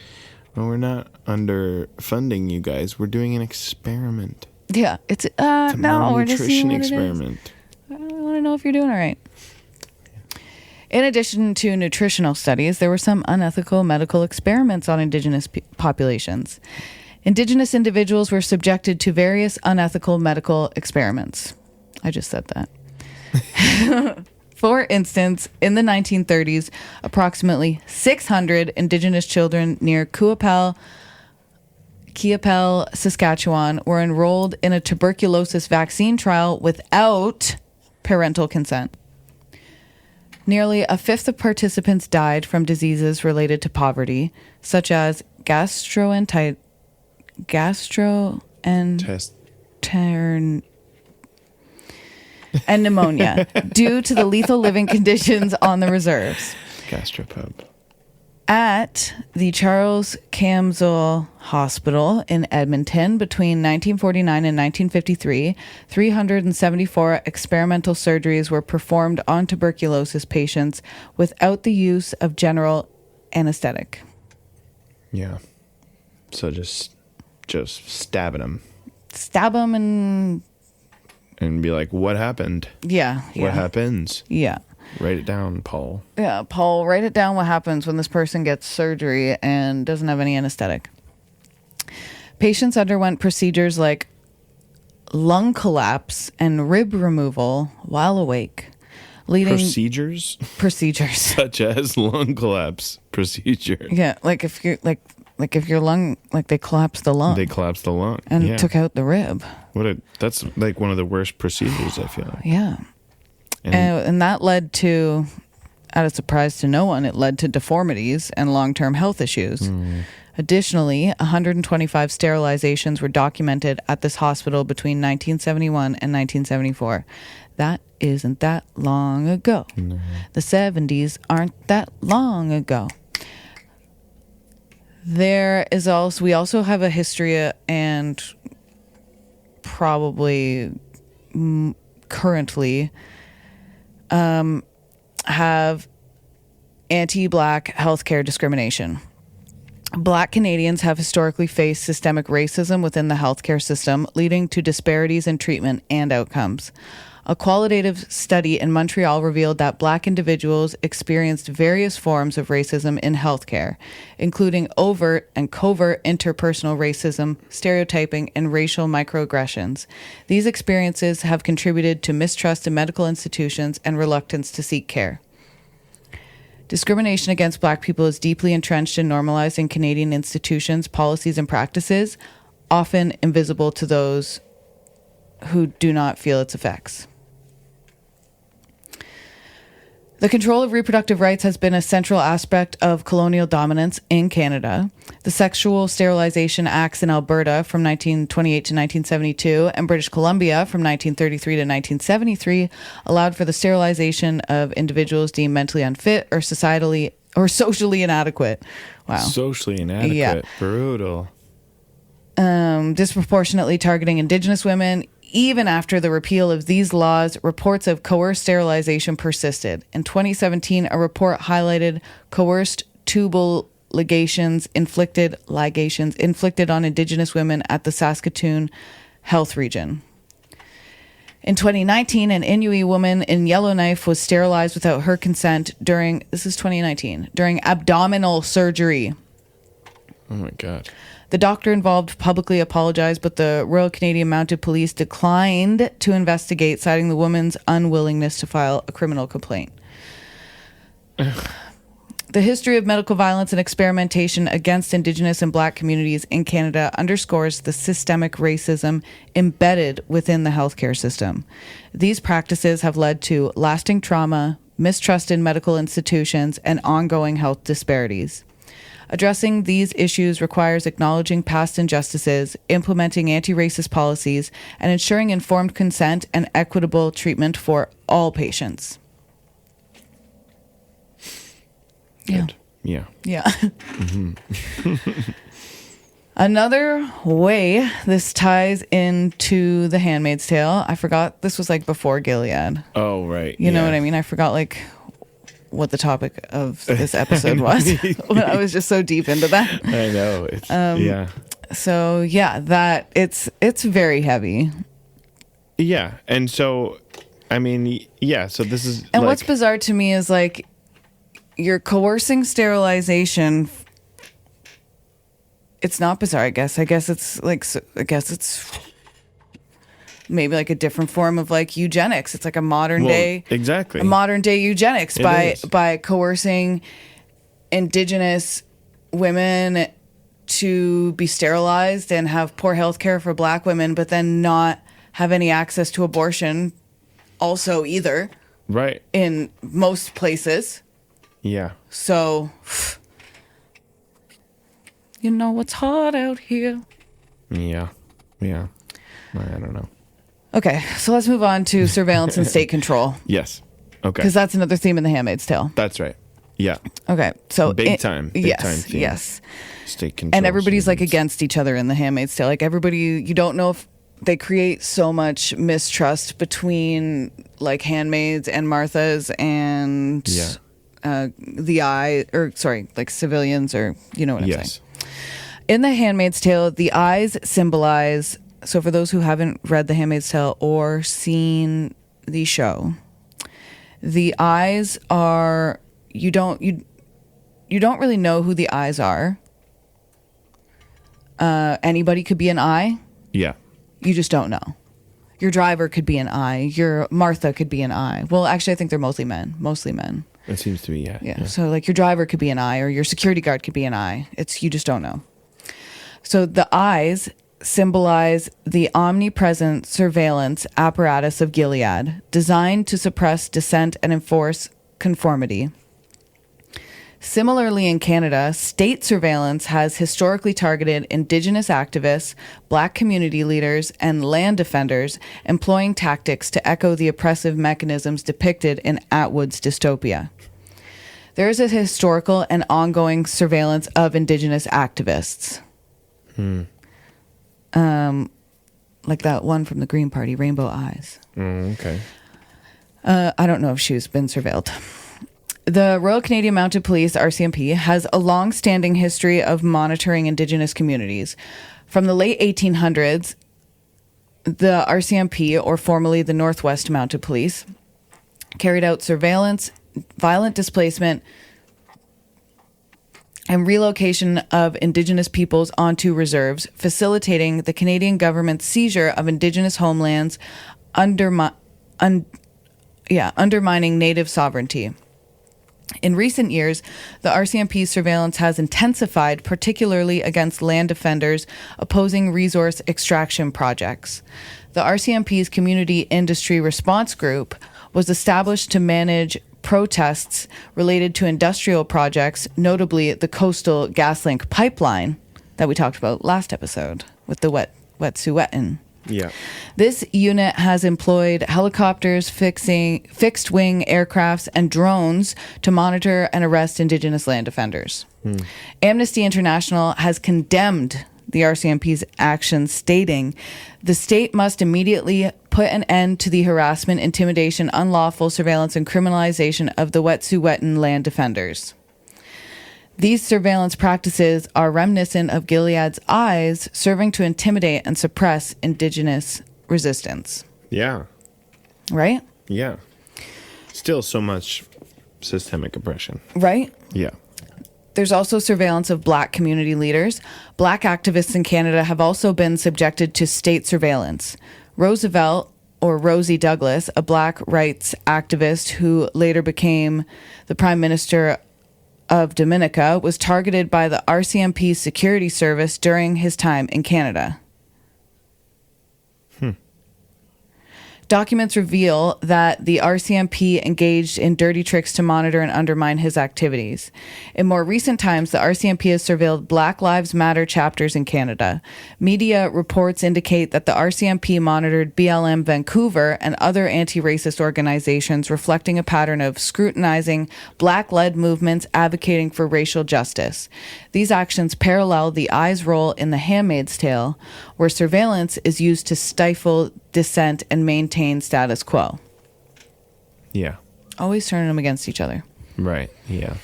Well, we're not underfunding you guys. We're doing an experiment. Yeah. It's a no, we're just seeing what experiment. I want to know if you're doing all right. In addition to nutritional studies, there were some unethical medical experiments on Indigenous populations. Indigenous individuals were subjected to various unethical medical experiments. I just said that. For instance, in the 1930s, approximately 600 Indigenous children near Kiapel, Saskatchewan, were enrolled in a tuberculosis vaccine trial without parental consent. Nearly a fifth of participants died from diseases related to poverty, such as gastroenteritis and pneumonia due to the lethal living conditions on the reserves. Gastropub. At the Charles Camsell Hospital in Edmonton between 1949 and 1953, 374 experimental surgeries were performed on tuberculosis patients without the use of general anesthetic. Yeah. So just stabbing them. Stab them and be like, what happened? Yeah. What happens? Yeah. Write it down, Paul. Yeah, Paul, write it down what happens when this person gets surgery and doesn't have any anesthetic. Patients underwent procedures like lung collapse and rib removal while awake, leading procedures such as lung collapse procedure. Yeah, like if your lung, like they collapsed the lung. They collapsed the lung and took out the rib. That's like one of the worst procedures, I feel like. Yeah. And that led to, at a surprise to no one, it led to deformities and long-term health issues. Additionally, 125 sterilizations were documented at this hospital between 1971 and 1974. That isn't that long ago. No. The 70s aren't that long ago. We also have a history and probably currently have anti-Black healthcare discrimination. Black Canadians have historically faced systemic racism within the healthcare system, leading to disparities in treatment and outcomes. A qualitative study in Montreal revealed that Black individuals experienced various forms of racism in healthcare, including overt and covert interpersonal racism, stereotyping, and racial microaggressions. These experiences have contributed to mistrust in medical institutions and reluctance to seek care. Discrimination against Black people is deeply entrenched and normalized in Canadian institutions, policies, and practices, often invisible to those who do not feel its effects. The control of reproductive rights has been a central aspect of colonial dominance in Canada. The Sexual Sterilization Acts in Alberta from 1928 to 1972 and British Columbia from 1933 to 1973 allowed for the sterilization of individuals deemed mentally unfit or socially or socially inadequate. Wow. Socially inadequate. Yeah. Brutal. Disproportionately targeting Indigenous women. Even after the repeal of these laws, reports of coerced sterilization persisted. In 2017, a report highlighted coerced tubal ligations inflicted on Indigenous women at the Saskatoon Health Region. In 2019, an Inuit woman in Yellowknife was sterilized without her consent during abdominal surgery. Oh my God. The doctor involved publicly apologized, but the Royal Canadian Mounted Police declined to investigate, citing the woman's unwillingness to file a criminal complaint. The history of medical violence and experimentation against Indigenous and Black communities in Canada underscores the systemic racism embedded within the healthcare system. These practices have led to lasting trauma, mistrust in medical institutions, and ongoing health disparities. Addressing these issues requires acknowledging past injustices, implementing anti-racist policies, and ensuring informed consent and equitable treatment for all patients. Good. Yeah. Mm-hmm. Another way this ties into The Handmaid's Tale, I forgot this was like before Gilead. Oh, right. You know what I mean? I forgot like what the topic of this episode was. I was just so deep into that. I know. It's, yeah. So yeah, that it's very heavy. Yeah. And so, I mean, yeah, so this is. And what's bizarre to me is like you're coercing sterilization. It's not bizarre, I guess. I guess it's maybe like a different form of like eugenics. It's like a modern day eugenics by coercing Indigenous women to be sterilized and have poor health care for Black women, but then not have any access to abortion also either. Right. In most places. Yeah. So, you know, it's hard out here. Yeah. Yeah. I don't know. Okay, so let's move on to surveillance and state control. Yes. Okay. Because that's another theme in The Handmaid's Tale. That's right. Yeah. Okay, so big time theme. Yes. State control. And everybody's like against each other in The Handmaid's Tale. Like everybody, you don't know if they create so much mistrust between like handmaids and Marthas and like civilians, or you know what I'm saying. In The Handmaid's Tale, the eyes symbolize. So for those who haven't read The Handmaid's Tale or seen the show, The eyes are, you don't really know who the eyes are. Anybody could be an eye. Yeah. You just don't know. Your driver could be an eye. Your Martha could be an eye. Well, actually, I think they're mostly men. It seems to be, yeah. Yeah. So like your driver could be an eye, or your security guard could be an eye. You just don't know. So the eyes symbolize the omnipresent surveillance apparatus of Gilead, designed to suppress dissent and enforce conformity. Similarly, in Canada, state surveillance has historically targeted Indigenous activists, Black community leaders, and land defenders, employing tactics to echo the oppressive mechanisms depicted in Atwood's dystopia. There is a historical and ongoing surveillance of Indigenous activists. Like that one from the Green Party, Rainbow Eyes. Okay. I don't know if she's been surveilled. The Royal Canadian Mounted Police, RCMP, has a long-standing history of monitoring Indigenous communities. From the late 1800s, the RCMP, or formerly the Northwest Mounted Police, carried out surveillance, violent displacement, and relocation of Indigenous peoples onto reserves, facilitating the Canadian government's seizure of Indigenous homelands, undermining Native sovereignty. In recent years, the RCMP's surveillance has intensified, particularly against land defenders opposing resource extraction projects. The RCMP's Community Industry Response Group was established to manage protests related to industrial projects, notably the Coastal GasLink pipeline that we talked about last episode with the Wet'suwet'en. Yeah. This unit has employed helicopters, fixed-wing aircrafts, and drones to monitor and arrest Indigenous land defenders. Amnesty International has condemned the RCMP's actions, stating, "The state must immediately put an end to the harassment, intimidation, unlawful surveillance, and criminalization of the Wet'suwet'en land defenders. These surveillance practices are reminiscent of Gilead's eyes, serving to intimidate and suppress Indigenous resistance." Yeah. Right? Yeah. Still so much systemic oppression. Right? Yeah. There's also surveillance of Black community leaders. Black activists in Canada have also been subjected to state surveillance. Roosevelt, or Rosie Douglas, a Black rights activist who later became the Prime Minister of Dominica, was targeted by the RCMP security service during his time in Canada. Documents reveal that the RCMP engaged in dirty tricks to monitor and undermine his activities. In more recent times, the RCMP has surveilled Black Lives Matter chapters in Canada. Media reports indicate that the RCMP monitored BLM Vancouver and other anti-racist organizations, reflecting a pattern of scrutinizing Black-led movements advocating for racial justice. These actions parallel the Eye's role in The Handmaid's Tale, where surveillance is used to stifle dissent and maintain status quo. Yeah. Always turning them against each other. Right. Yeah.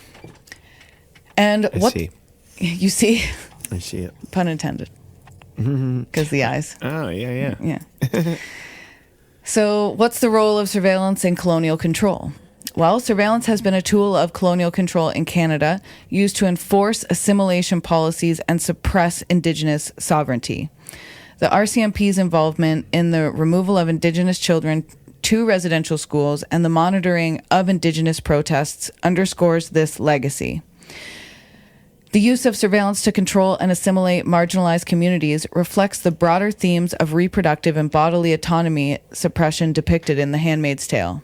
And I what see. you see? I see it. Pun intended. Because the eyes. Oh, yeah. Yeah. So, what's the role of surveillance in colonial control? Well, surveillance has been a tool of colonial control in Canada, used to enforce assimilation policies and suppress Indigenous sovereignty. The RCMP's involvement in the removal of Indigenous children to residential schools and the monitoring of Indigenous protests underscores this legacy. The use of surveillance to control and assimilate marginalized communities reflects the broader themes of reproductive and bodily autonomy suppression depicted in The Handmaid's Tale.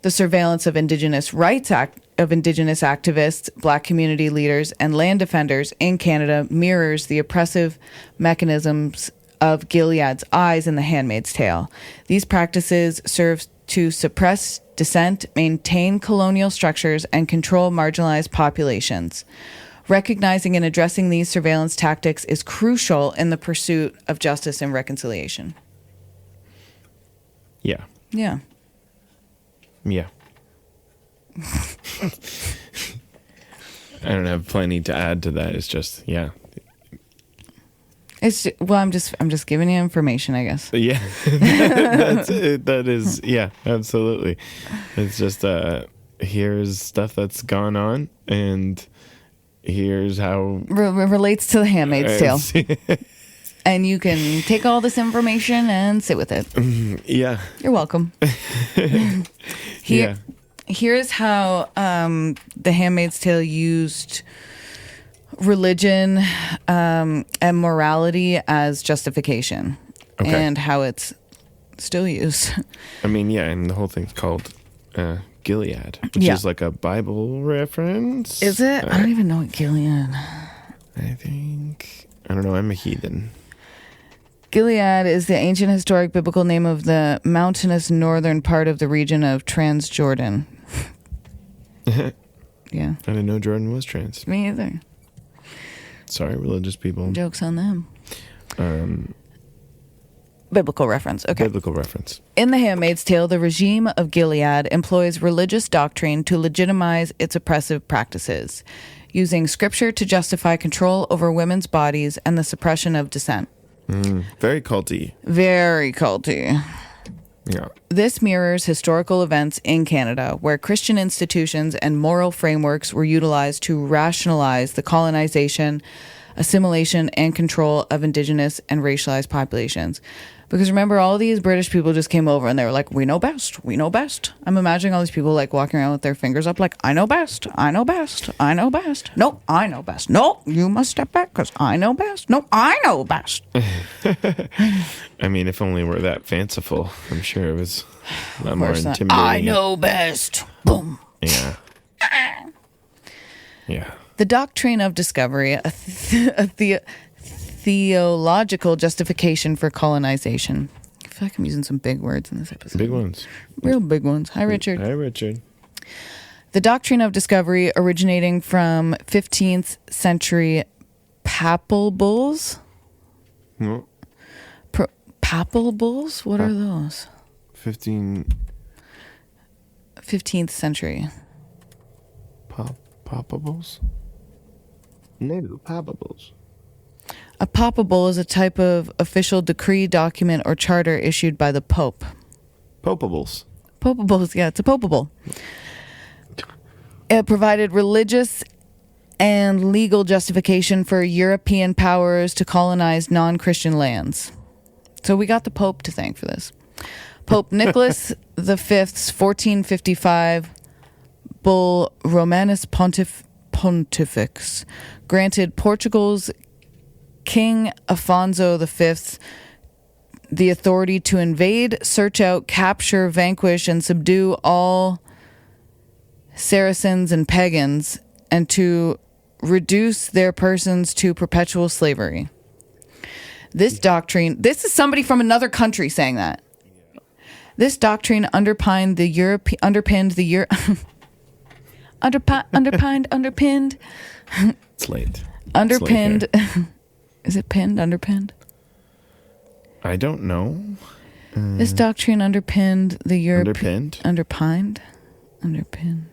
The surveillance of Indigenous rights of Indigenous activists, Black community leaders, and land defenders in Canada mirrors the oppressive mechanisms of Gilead's eyes in The Handmaid's Tale. These practices serve to suppress dissent, maintain colonial structures, and control marginalized populations. Recognizing and addressing these surveillance tactics is crucial in the pursuit of justice and reconciliation. Yeah. Yeah. Yeah. I don't have plenty to add to that. It's just, yeah. I'm just giving you information, I guess. Yeah, that's it. That is, yeah, absolutely. It's just here's stuff that's gone on, and here's how relates to The Handmaid's Tale. And you can take all this information and sit with it. Yeah, you're welcome. Here's how The Handmaid's Tale used religion and morality as justification, and how it's still used. I mean, yeah, and the whole thing's called Gilead, which is like a Bible reference. Is it? I don't even know what Gilead. I don't know. I'm a heathen. Gilead is the ancient historic biblical name of the mountainous northern part of the region of Transjordan. Yeah. I didn't know Jordan was trans. Me either. Sorry, religious people. Joke's on them. Biblical reference. Okay. Biblical reference. In The Handmaid's Tale, the regime of Gilead employs religious doctrine to legitimize its oppressive practices, using scripture to justify control over women's bodies and the suppression of dissent. Very culty. Very culty. Yeah. This mirrors historical events in Canada, where Christian institutions and moral frameworks were utilized to rationalize the colonization, assimilation, and control of Indigenous and racialized populations. Because remember, all these British people just came over and they were like, we know best, we know best. I'm imagining all these people like walking around with their fingers up like, I know best, I know best, I know best. No, I know best. No, you must step back because I know best. No, I know best. I mean, if only we're that fanciful, I'm sure it was a lot more intimidating. I know best. Boom. Yeah. Yeah. The doctrine of discovery, a theological justification for colonization. I feel like I'm using some big words in this episode. Big ones. Real big ones. Hi, Richard. Hi, Richard. The doctrine of discovery originating from 15th century papal bulls. No. Papal bulls? What are those? 15th century. Papables? No, papables. A papal bull is a type of official decree, document, or charter issued by the Pope. Popables. Popables, yeah, it's a popable. It provided religious and legal justification for European powers to colonize non-Christian lands. So we got the Pope to thank for this. Pope Nicholas V's 1455 bull Romanus Pontifex granted Portugal's King Afonso V the authority to invade, search out, capture, vanquish, and subdue all Saracens and pagans, and to reduce their persons to perpetual slavery. This doctrine, this is somebody from another country saying that. This doctrine underpinned. It's late. Underpinned. Is it pinned? Underpinned? I don't know. This doctrine underpinned the European... Underpinned? Underpinned.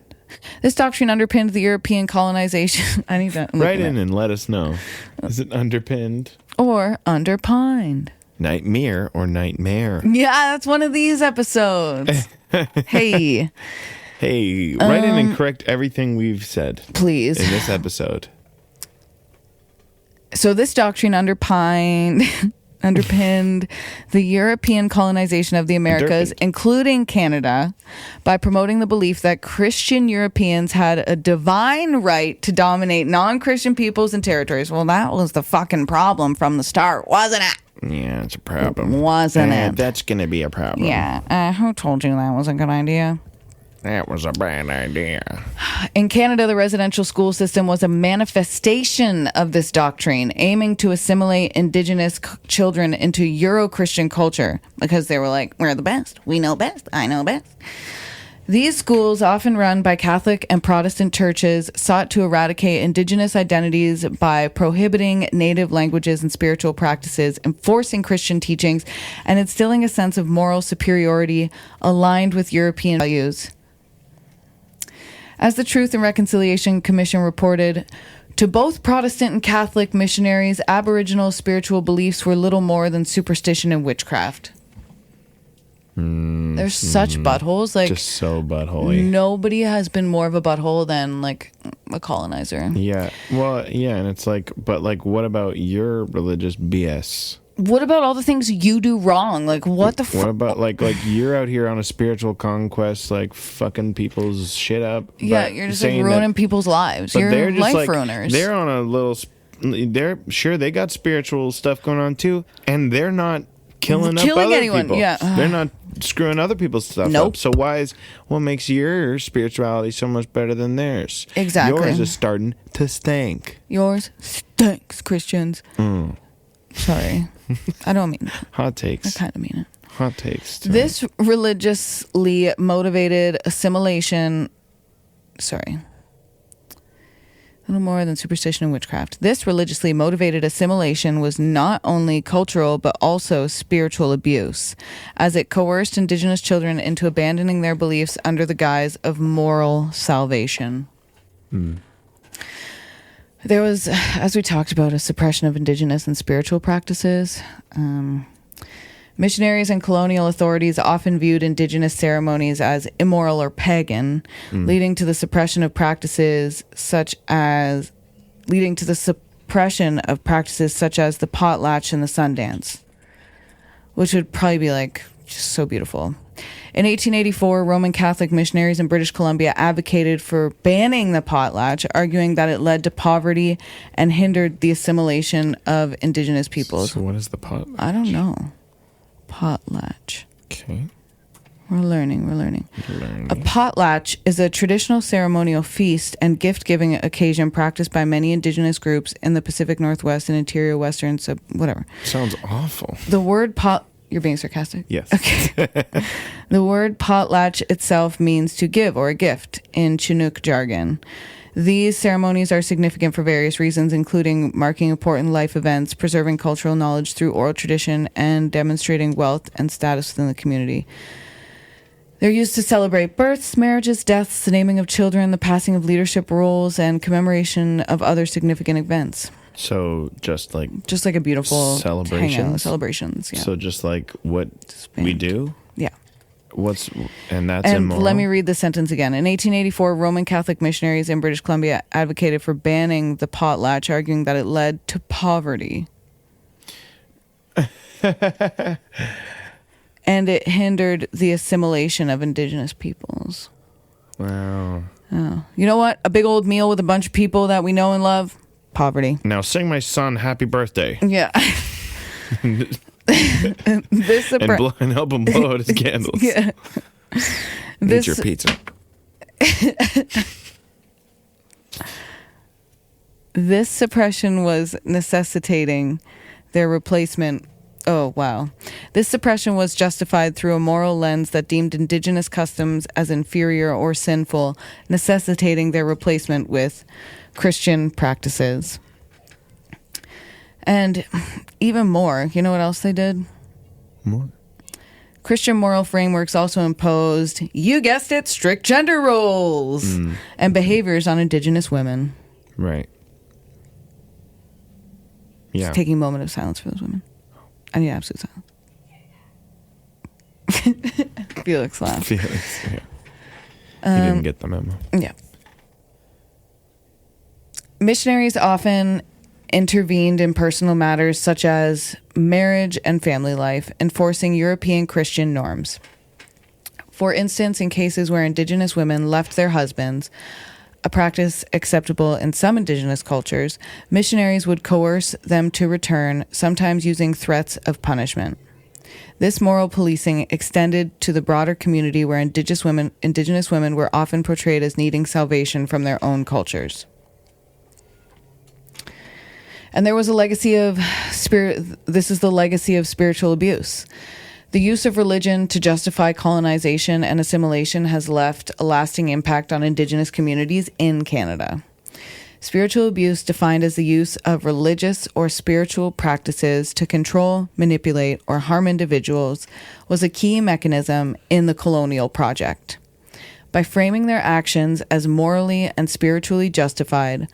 This doctrine underpinned the European colonization... I need to... Write in and let us know. Is it underpinned? Or underpined? Nightmare or nightmare? Yeah, that's one of these episodes. Hey. Hey, write in and correct everything we've said. Please. In this episode. So this doctrine underpinned the European colonization of the Americas, including Canada, by promoting the belief that Christian Europeans had a divine right to dominate non-Christian peoples and territories. Well, that was the fucking problem from the start, wasn't it? Yeah, it's a problem. Wasn't it? That's going to be a problem. Yeah. Who told you that was a good idea? That was a bad idea. In Canada, the residential school system was a manifestation of this doctrine, aiming to assimilate Indigenous children into Euro-Christian culture, because they were like, we're the best. We know best. I know best. These schools, often run by Catholic and Protestant churches, sought to eradicate Indigenous identities by prohibiting native languages and spiritual practices, enforcing Christian teachings, and instilling a sense of moral superiority aligned with European values. As the Truth and Reconciliation Commission reported, To both Protestant and Catholic missionaries, Aboriginal spiritual beliefs were little more than superstition and witchcraft. They're such buttholes. Like, just so buttholy. Nobody has been more of a butthole than like a colonizer. Yeah. Well, yeah, and it's like, but like, what about your religious BS? What about all the things you do wrong? Like, what the fuck? What about like you're out here on a spiritual conquest, like fucking people's shit up? Yeah, you're just like ruining people's lives. You're life ruiners. They're on a little. They're sure they got spiritual stuff going on too, and they're not killing up other anyone. people. Yeah, they're not screwing other people's stuff up. So what makes your spirituality so much better than theirs? Exactly. Yours is starting to stink. Yours stinks, Christians. Sorry. I don't mean that. Hot takes. I kind of mean it. Hot takes. This religiously motivated assimilation. Sorry. A little more than superstition and witchcraft. This religiously motivated assimilation was not only cultural but also spiritual abuse, as it coerced Indigenous children into abandoning their beliefs under the guise of moral salvation. There was, as we talked about, a suppression of Indigenous and spiritual practices. Missionaries and colonial authorities often viewed Indigenous ceremonies as immoral or pagan, leading to the suppression of practices such as the potlatch and the Sundance, which would probably be like just so beautiful. In 1884, Roman Catholic missionaries in British Columbia advocated for banning the potlatch, arguing that it led to poverty and hindered the assimilation of Indigenous peoples. So what is the potlatch? I don't know. Potlatch. Okay. We're learning. A potlatch is a traditional ceremonial feast and gift-giving occasion practiced by many Indigenous groups in the Pacific Northwest and interior Western whatever. Sounds awful. The word You're being sarcastic? Yes. Okay. The word potlatch itself means to give or a gift in Chinook jargon. These ceremonies are significant for various reasons, including marking important life events, preserving cultural knowledge through oral tradition, and demonstrating wealth and status within the community. They're used to celebrate births, marriages, deaths, the naming of children, the passing of leadership roles, and commemoration of other significant events. So just like a beautiful celebrations. Celebrations, yeah. So just like what we do? Yeah. That's and immoral? let me read the sentence again. In 1884, Roman Catholic missionaries in British Columbia advocated for banning the potlatch, arguing that it led to poverty. And it hindered the assimilation of Indigenous peoples. Wow. Oh. You know what? A big old meal with a bunch of people that we know and love. Poverty. Now sing my son happy birthday. Yeah. And help him blow out his candles. Yeah. Eat your pizza. This suppression was necessitating their replacement. Oh, wow. This suppression was justified through a moral lens that deemed Indigenous customs as inferior or sinful, necessitating their replacement with Christian practices. And even more, you know what else they did? More. Christian moral frameworks also imposed, you guessed it, strict gender roles and behaviors on Indigenous women. Right. Yeah. Just taking a moment of silence for those women. I need absolute silence. Felix laughed. Felix, yeah. He didn't get the memo. Yeah. Missionaries often intervened in personal matters such as marriage and family life, enforcing European Christian norms. For instance, in cases where Indigenous women left their husbands, a practice acceptable in some Indigenous cultures, missionaries would coerce them to return, sometimes using threats of punishment. This moral policing extended to the broader community where Indigenous women were often portrayed as needing salvation from their own cultures. And there was a legacy of this is the legacy of spiritual abuse. The use of religion to justify colonization and assimilation has left a lasting impact on Indigenous communities in Canada. Spiritual abuse, defined as the use of religious or spiritual practices to control, manipulate, or harm individuals, was a key mechanism in the colonial project. By framing their actions as morally and spiritually justified,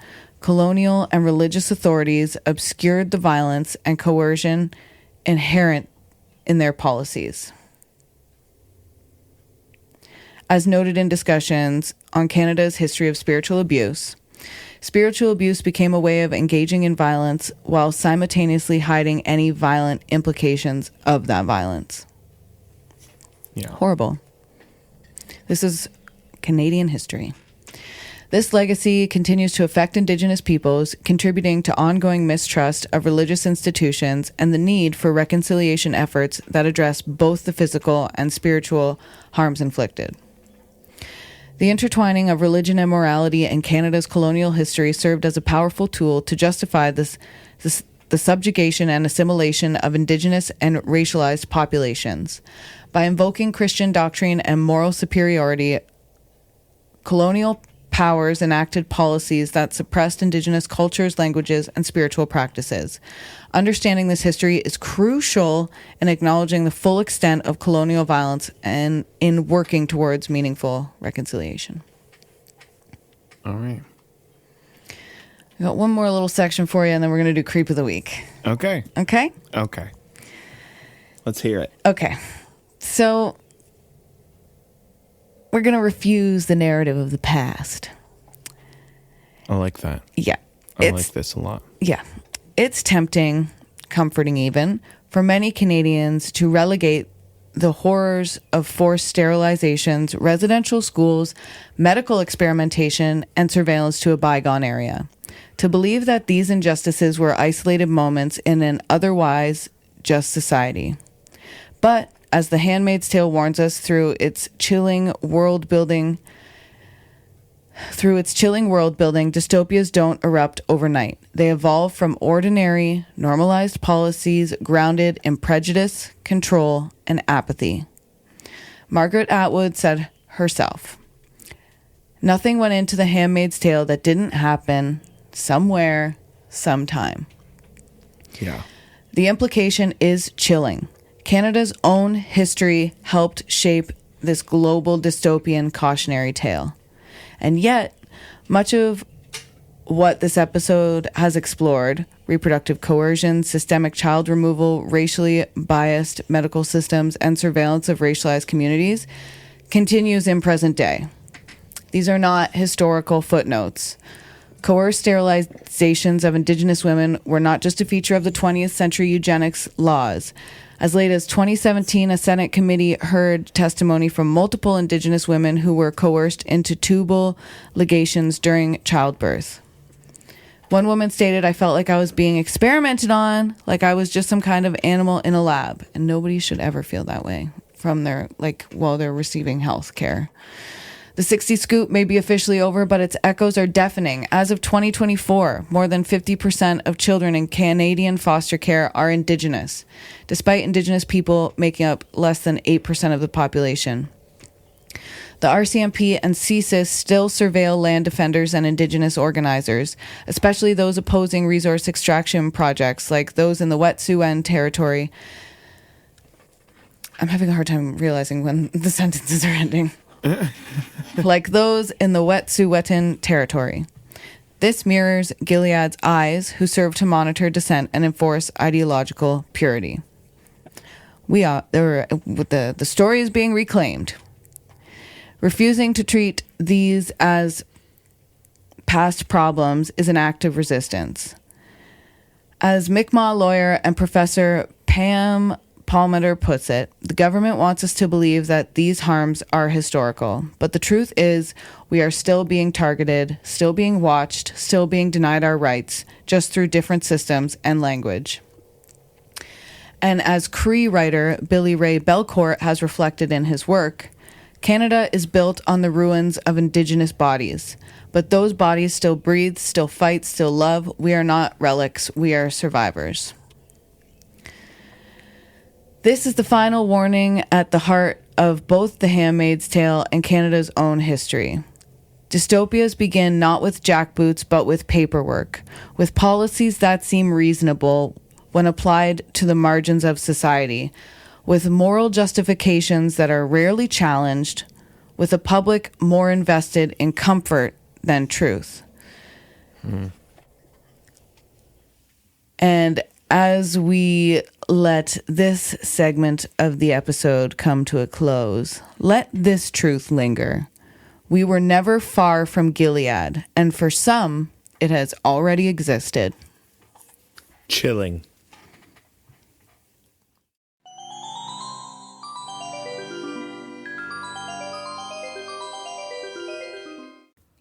colonial and religious authorities obscured the violence and coercion inherent in their policies. As noted in discussions on Canada's history of spiritual abuse became a way of engaging in violence while simultaneously hiding any violent implications of that violence. Yeah. Horrible. This is Canadian history. This legacy continues to affect Indigenous peoples, contributing to ongoing mistrust of religious institutions and the need for reconciliation efforts that address both the physical and spiritual harms inflicted. The intertwining of religion and morality in Canada's colonial history served as a powerful tool to justify the subjugation and assimilation of Indigenous and racialized populations. By invoking Christian doctrine and moral superiority, colonial powers enacted policies that suppressed Indigenous cultures, languages, and spiritual practices. Understanding this history is crucial in acknowledging the full extent of colonial violence and in working towards meaningful reconciliation. All right. I got one more little section for you, and then we're going to do Creep of the Week. Okay. Okay? Okay. Let's hear it. Okay. So we're going to refuse the narrative of the past. I like that. Yeah. I like this a lot. Yeah. It's tempting, comforting even, for many Canadians to relegate the horrors of forced sterilizations, residential schools, medical experimentation, and surveillance to a bygone era. To believe that these injustices were isolated moments in an otherwise just society. But as The Handmaid's Tale warns us through its chilling world building, dystopias don't erupt overnight. They evolve from ordinary, normalized policies grounded in prejudice, control, and apathy. Margaret Atwood said herself, "Nothing went into The Handmaid's Tale that didn't happen somewhere, sometime." Yeah. The implication is chilling. Canada's own history helped shape this global dystopian cautionary tale. And yet, much of what this episode has explored, reproductive coercion, systemic child removal, racially biased medical systems, and surveillance of racialized communities, continues in present day. These are not historical footnotes. Coerced sterilizations of Indigenous women were not just a feature of the 20th century eugenics laws. As late as 2017, a Senate committee heard testimony from multiple Indigenous women who were coerced into tubal ligations during childbirth. One woman stated, "I felt like I was being experimented on, like I was just some kind of animal in a lab." And nobody should ever feel that way while they're receiving health care. The 60 scoop may be officially over, but its echoes are deafening. As of 2024, more than 50% of children in Canadian foster care are Indigenous, despite Indigenous people making up less than 8% of the population. The RCMP and CSIS still surveil land defenders and Indigenous organizers, especially those opposing resource extraction projects like those in the Wet'suwet'en territory. I'm having a hard time realizing when the sentences are ending. Like those in the Wet'suwet'en territory. This mirrors Gilead's eyes, who serve to monitor dissent and enforce ideological purity. The story is being reclaimed. Refusing to treat these as past problems is an act of resistance. As Mi'kmaq lawyer and Professor Pam Palmater puts it, the government wants us to believe that these harms are historical. But the truth is, we are still being targeted, still being watched, still being denied our rights, just through different systems and language. And as Cree writer Billy Ray Belcourt has reflected in his work, Canada is built on the ruins of Indigenous bodies. But those bodies still breathe, still fight, still love. We are not relics, we are survivors. This is the final warning at the heart of both The Handmaid's Tale and Canada's own history. Dystopias begin not with jackboots, but with paperwork, with policies that seem reasonable when applied to the margins of society, with moral justifications that are rarely challenged, with a public more invested in comfort than truth. And as we let this segment of the episode come to a close, let this truth linger. We were never far from Gilead, and for some, it has already existed. Chilling.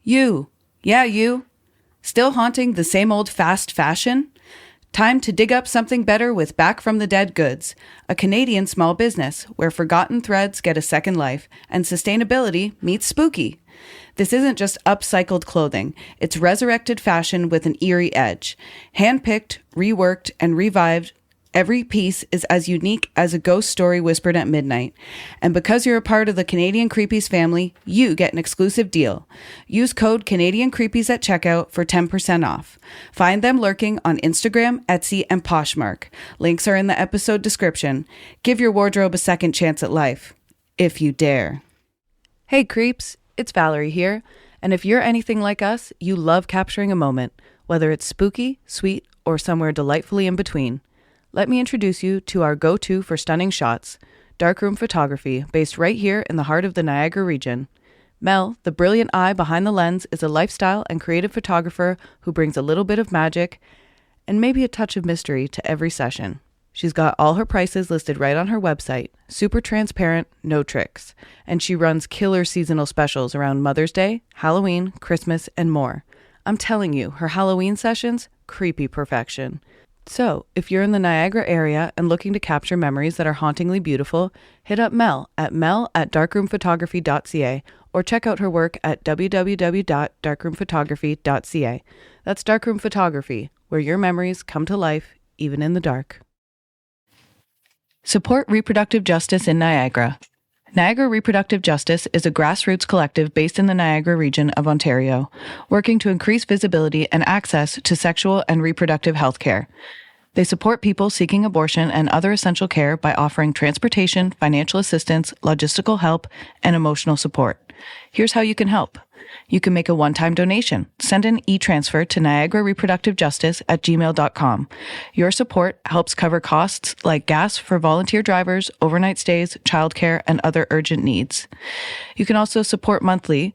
You, still haunting the same old fast fashion? Time to dig up something better with Back from the Dead Goods, a Canadian small business where forgotten threads get a second life and sustainability meets spooky. This isn't just upcycled clothing, it's resurrected fashion with an eerie edge. Handpicked, reworked, and revived, every piece is as unique as a ghost story whispered at midnight. And because you're a part of the Canadian Creepies family, you get an exclusive deal. Use code Canadian Creepies at checkout for 10% off. Find them lurking on Instagram, Etsy, and Poshmark. Links are in the episode description. Give your wardrobe a second chance at life, if you dare. Hey creeps, it's Valerie here. And if you're anything like us, you love capturing a moment, whether it's spooky, sweet, or somewhere delightfully in between. Let me introduce you to our go-to for stunning shots, darkroom photography, based right here in the heart of the Niagara region. Mel, the brilliant eye behind the lens, is a lifestyle and creative photographer who brings a little bit of magic and maybe a touch of mystery to every session. She's got all her prices listed right on her website, super transparent, no tricks, and she runs killer seasonal specials around Mother's Day, Halloween, Christmas, and more. I'm telling you, her Halloween sessions, creepy perfection. So, if you're in the Niagara area and looking to capture memories that are hauntingly beautiful, hit up Mel at mel@darkroomphotography.ca or check out her work at www.darkroomphotography.ca. That's Darkroom Photography, where your memories come to life, even in the dark. Support reproductive justice in Niagara. Niagara Reproductive Justice is a grassroots collective based in the Niagara region of Ontario, working to increase visibility and access to sexual and reproductive health care. They support people seeking abortion and other essential care by offering transportation, financial assistance, logistical help, and emotional support. Here's how you can help. You can make a one-time donation. Send an e-transfer to niagarareproductivejustice@gmail.com. Your support helps cover costs like gas for volunteer drivers, overnight stays, childcare, and other urgent needs. You can also support monthly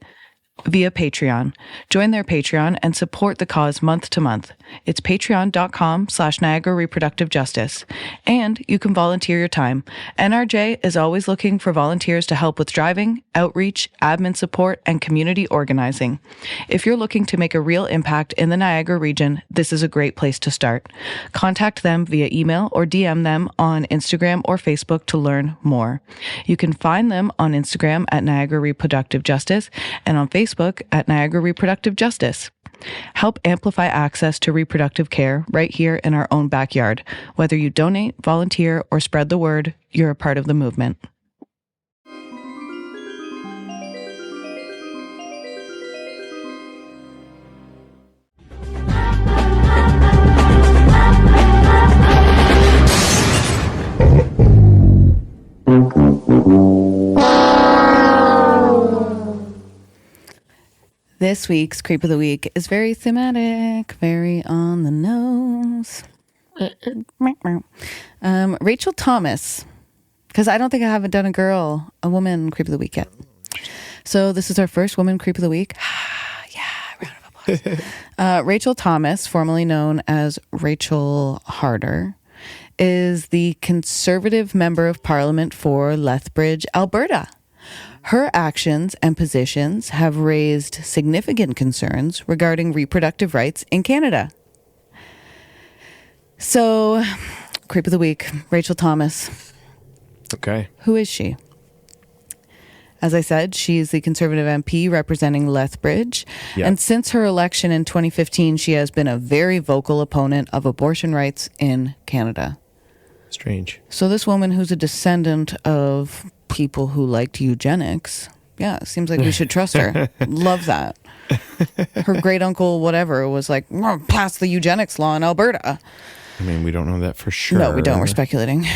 via Patreon. Join their Patreon and support the cause month to month. It's patreon.com/Niagara Reproductive Justice. And you can volunteer your time. NRJ is always looking for volunteers to help with driving, outreach, admin support, and community organizing. If you're looking to make a real impact in the Niagara region, this is a great place to start. Contact them via email or DM them on Instagram or Facebook to learn more. You can find them on Instagram at Niagara Reproductive Justice and on Facebook at Niagara Reproductive Justice. Help amplify access to reproductive care right here in our own backyard. Whether you donate, volunteer, or spread the word, you're a part of the movement. This week's Creep of the Week is very thematic, very on the nose. Rachael Thomas, because I don't think I haven't done a woman Creep of the Week yet. So this is our first woman Creep of the Week. Yeah, round of applause. Rachael Thomas, formerly known as Rachel Harder, is the Conservative Member of Parliament for Lethbridge, Alberta. Her actions and positions have raised significant concerns regarding reproductive rights in Canada. So, Creep of the Week, Rachael Thomas. Okay. Who is she? As I said, she's the Conservative MP representing Lethbridge. Yep. And since her election in 2015, she has been a very vocal opponent of abortion rights in Canada. Strange. So this woman who's a descendant of people who liked eugenics, yeah, it seems like we should trust her. Love that. Her great uncle, whatever, was like, pass the eugenics law in Alberta. I mean, we don't know that for sure. No, we don't. We're speculating.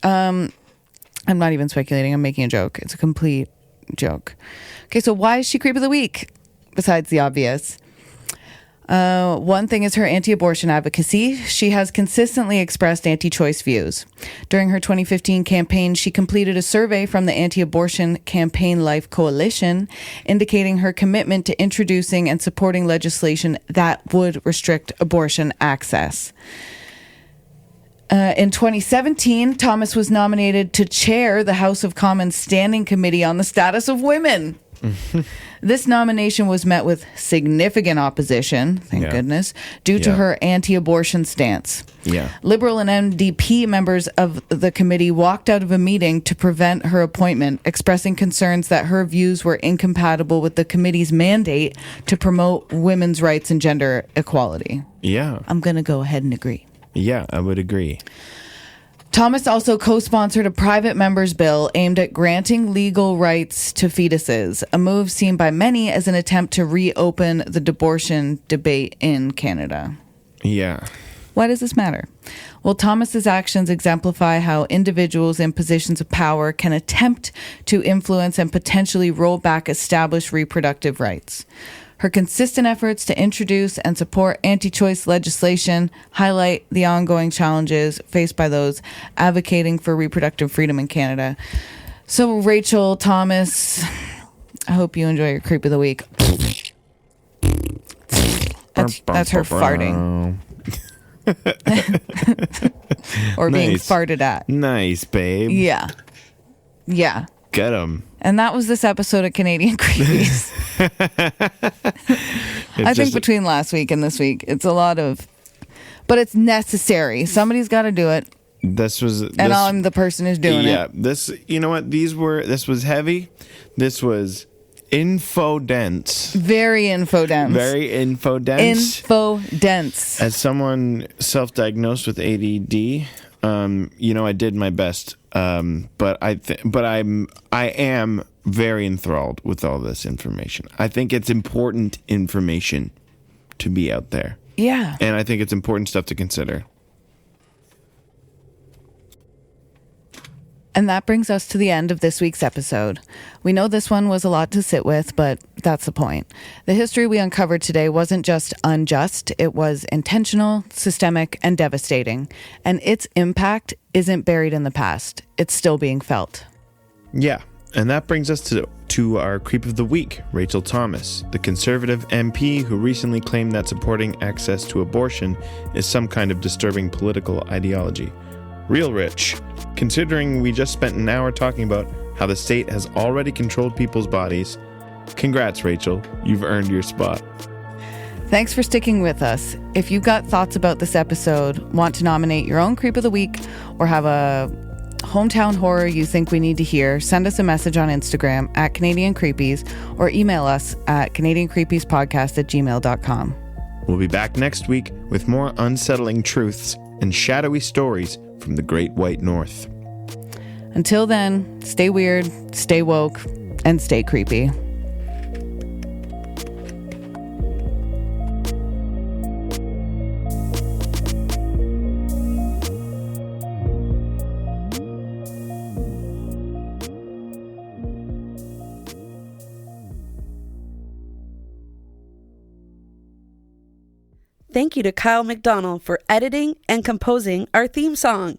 I'm not even speculating. I'm making a joke. It's a complete joke. Okay, so why is she Creep of the Week? Besides the obvious. One thing is her anti-abortion advocacy. She has consistently expressed anti-choice views. During her 2015 campaign, she completed a survey from the Anti-Abortion Campaign Life Coalition, indicating her commitment to introducing and supporting legislation that would restrict abortion access. In 2017, Thomas was nominated to chair the House of Commons Standing Committee on the Status of Women. This nomination was met with significant opposition, thank goodness, due to her anti-abortion stance. Yeah. Liberal and NDP members of the committee walked out of a meeting to prevent her appointment, expressing concerns that her views were incompatible with the committee's mandate to promote women's rights and gender equality. Yeah. I'm going to go ahead and agree. Yeah, I would agree. Thomas also co-sponsored a private member's bill aimed at granting legal rights to fetuses, a move seen by many as an attempt to reopen the abortion debate in Canada. Yeah. Why does this matter? Well, Thomas's actions exemplify how individuals in positions of power can attempt to influence and potentially roll back established reproductive rights. Her consistent efforts to introduce and support anti-choice legislation highlight the ongoing challenges faced by those advocating for reproductive freedom in Canada. So, Rachael Thomas, I hope you enjoy your creep of the week. That's her farting. Or being farted at. Nice, babe. Yeah. Yeah. Get 'em. And that was this episode of Canadian Creepies. I think between last week and this week, it's a lot of, but it's necessary. Somebody's got to do it. And I'm the person who's doing it. Yeah, this, you know what? This was heavy. This was info dense. Very info dense. Very info dense. Info dense. As someone self-diagnosed with ADD, I did my best. But I am very enthralled with all this information. I think it's important information to be out there. Yeah. And I think it's important stuff to consider. And that brings us to the end of this week's episode. We know this one was a lot to sit with, but that's the point. The history we uncovered today wasn't just unjust, it was intentional, systemic, and devastating. And its impact isn't buried in the past. It's still being felt. Yeah, and that brings us to our creep of the week, Rachael Thomas, the Conservative MP who recently claimed that supporting access to abortion is some kind of disturbing political ideology. Real rich, considering we just spent an hour talking about how the state has already controlled people's bodies. Congrats, Rachael. You've earned your spot. Thanks for sticking with us. If you've got thoughts about this episode, want to nominate your own creep of the week, or have a hometown horror you think we need to hear, send us a message on Instagram at Canadian Creepies or email us at CanadianCreepiesPodcast@gmail.com. We'll be back next week with more unsettling truths and shadowy stories from the Great White North. Until then, stay weird, stay woke, and stay creepy. Thank you to Kyle McDonald for editing and composing our theme song.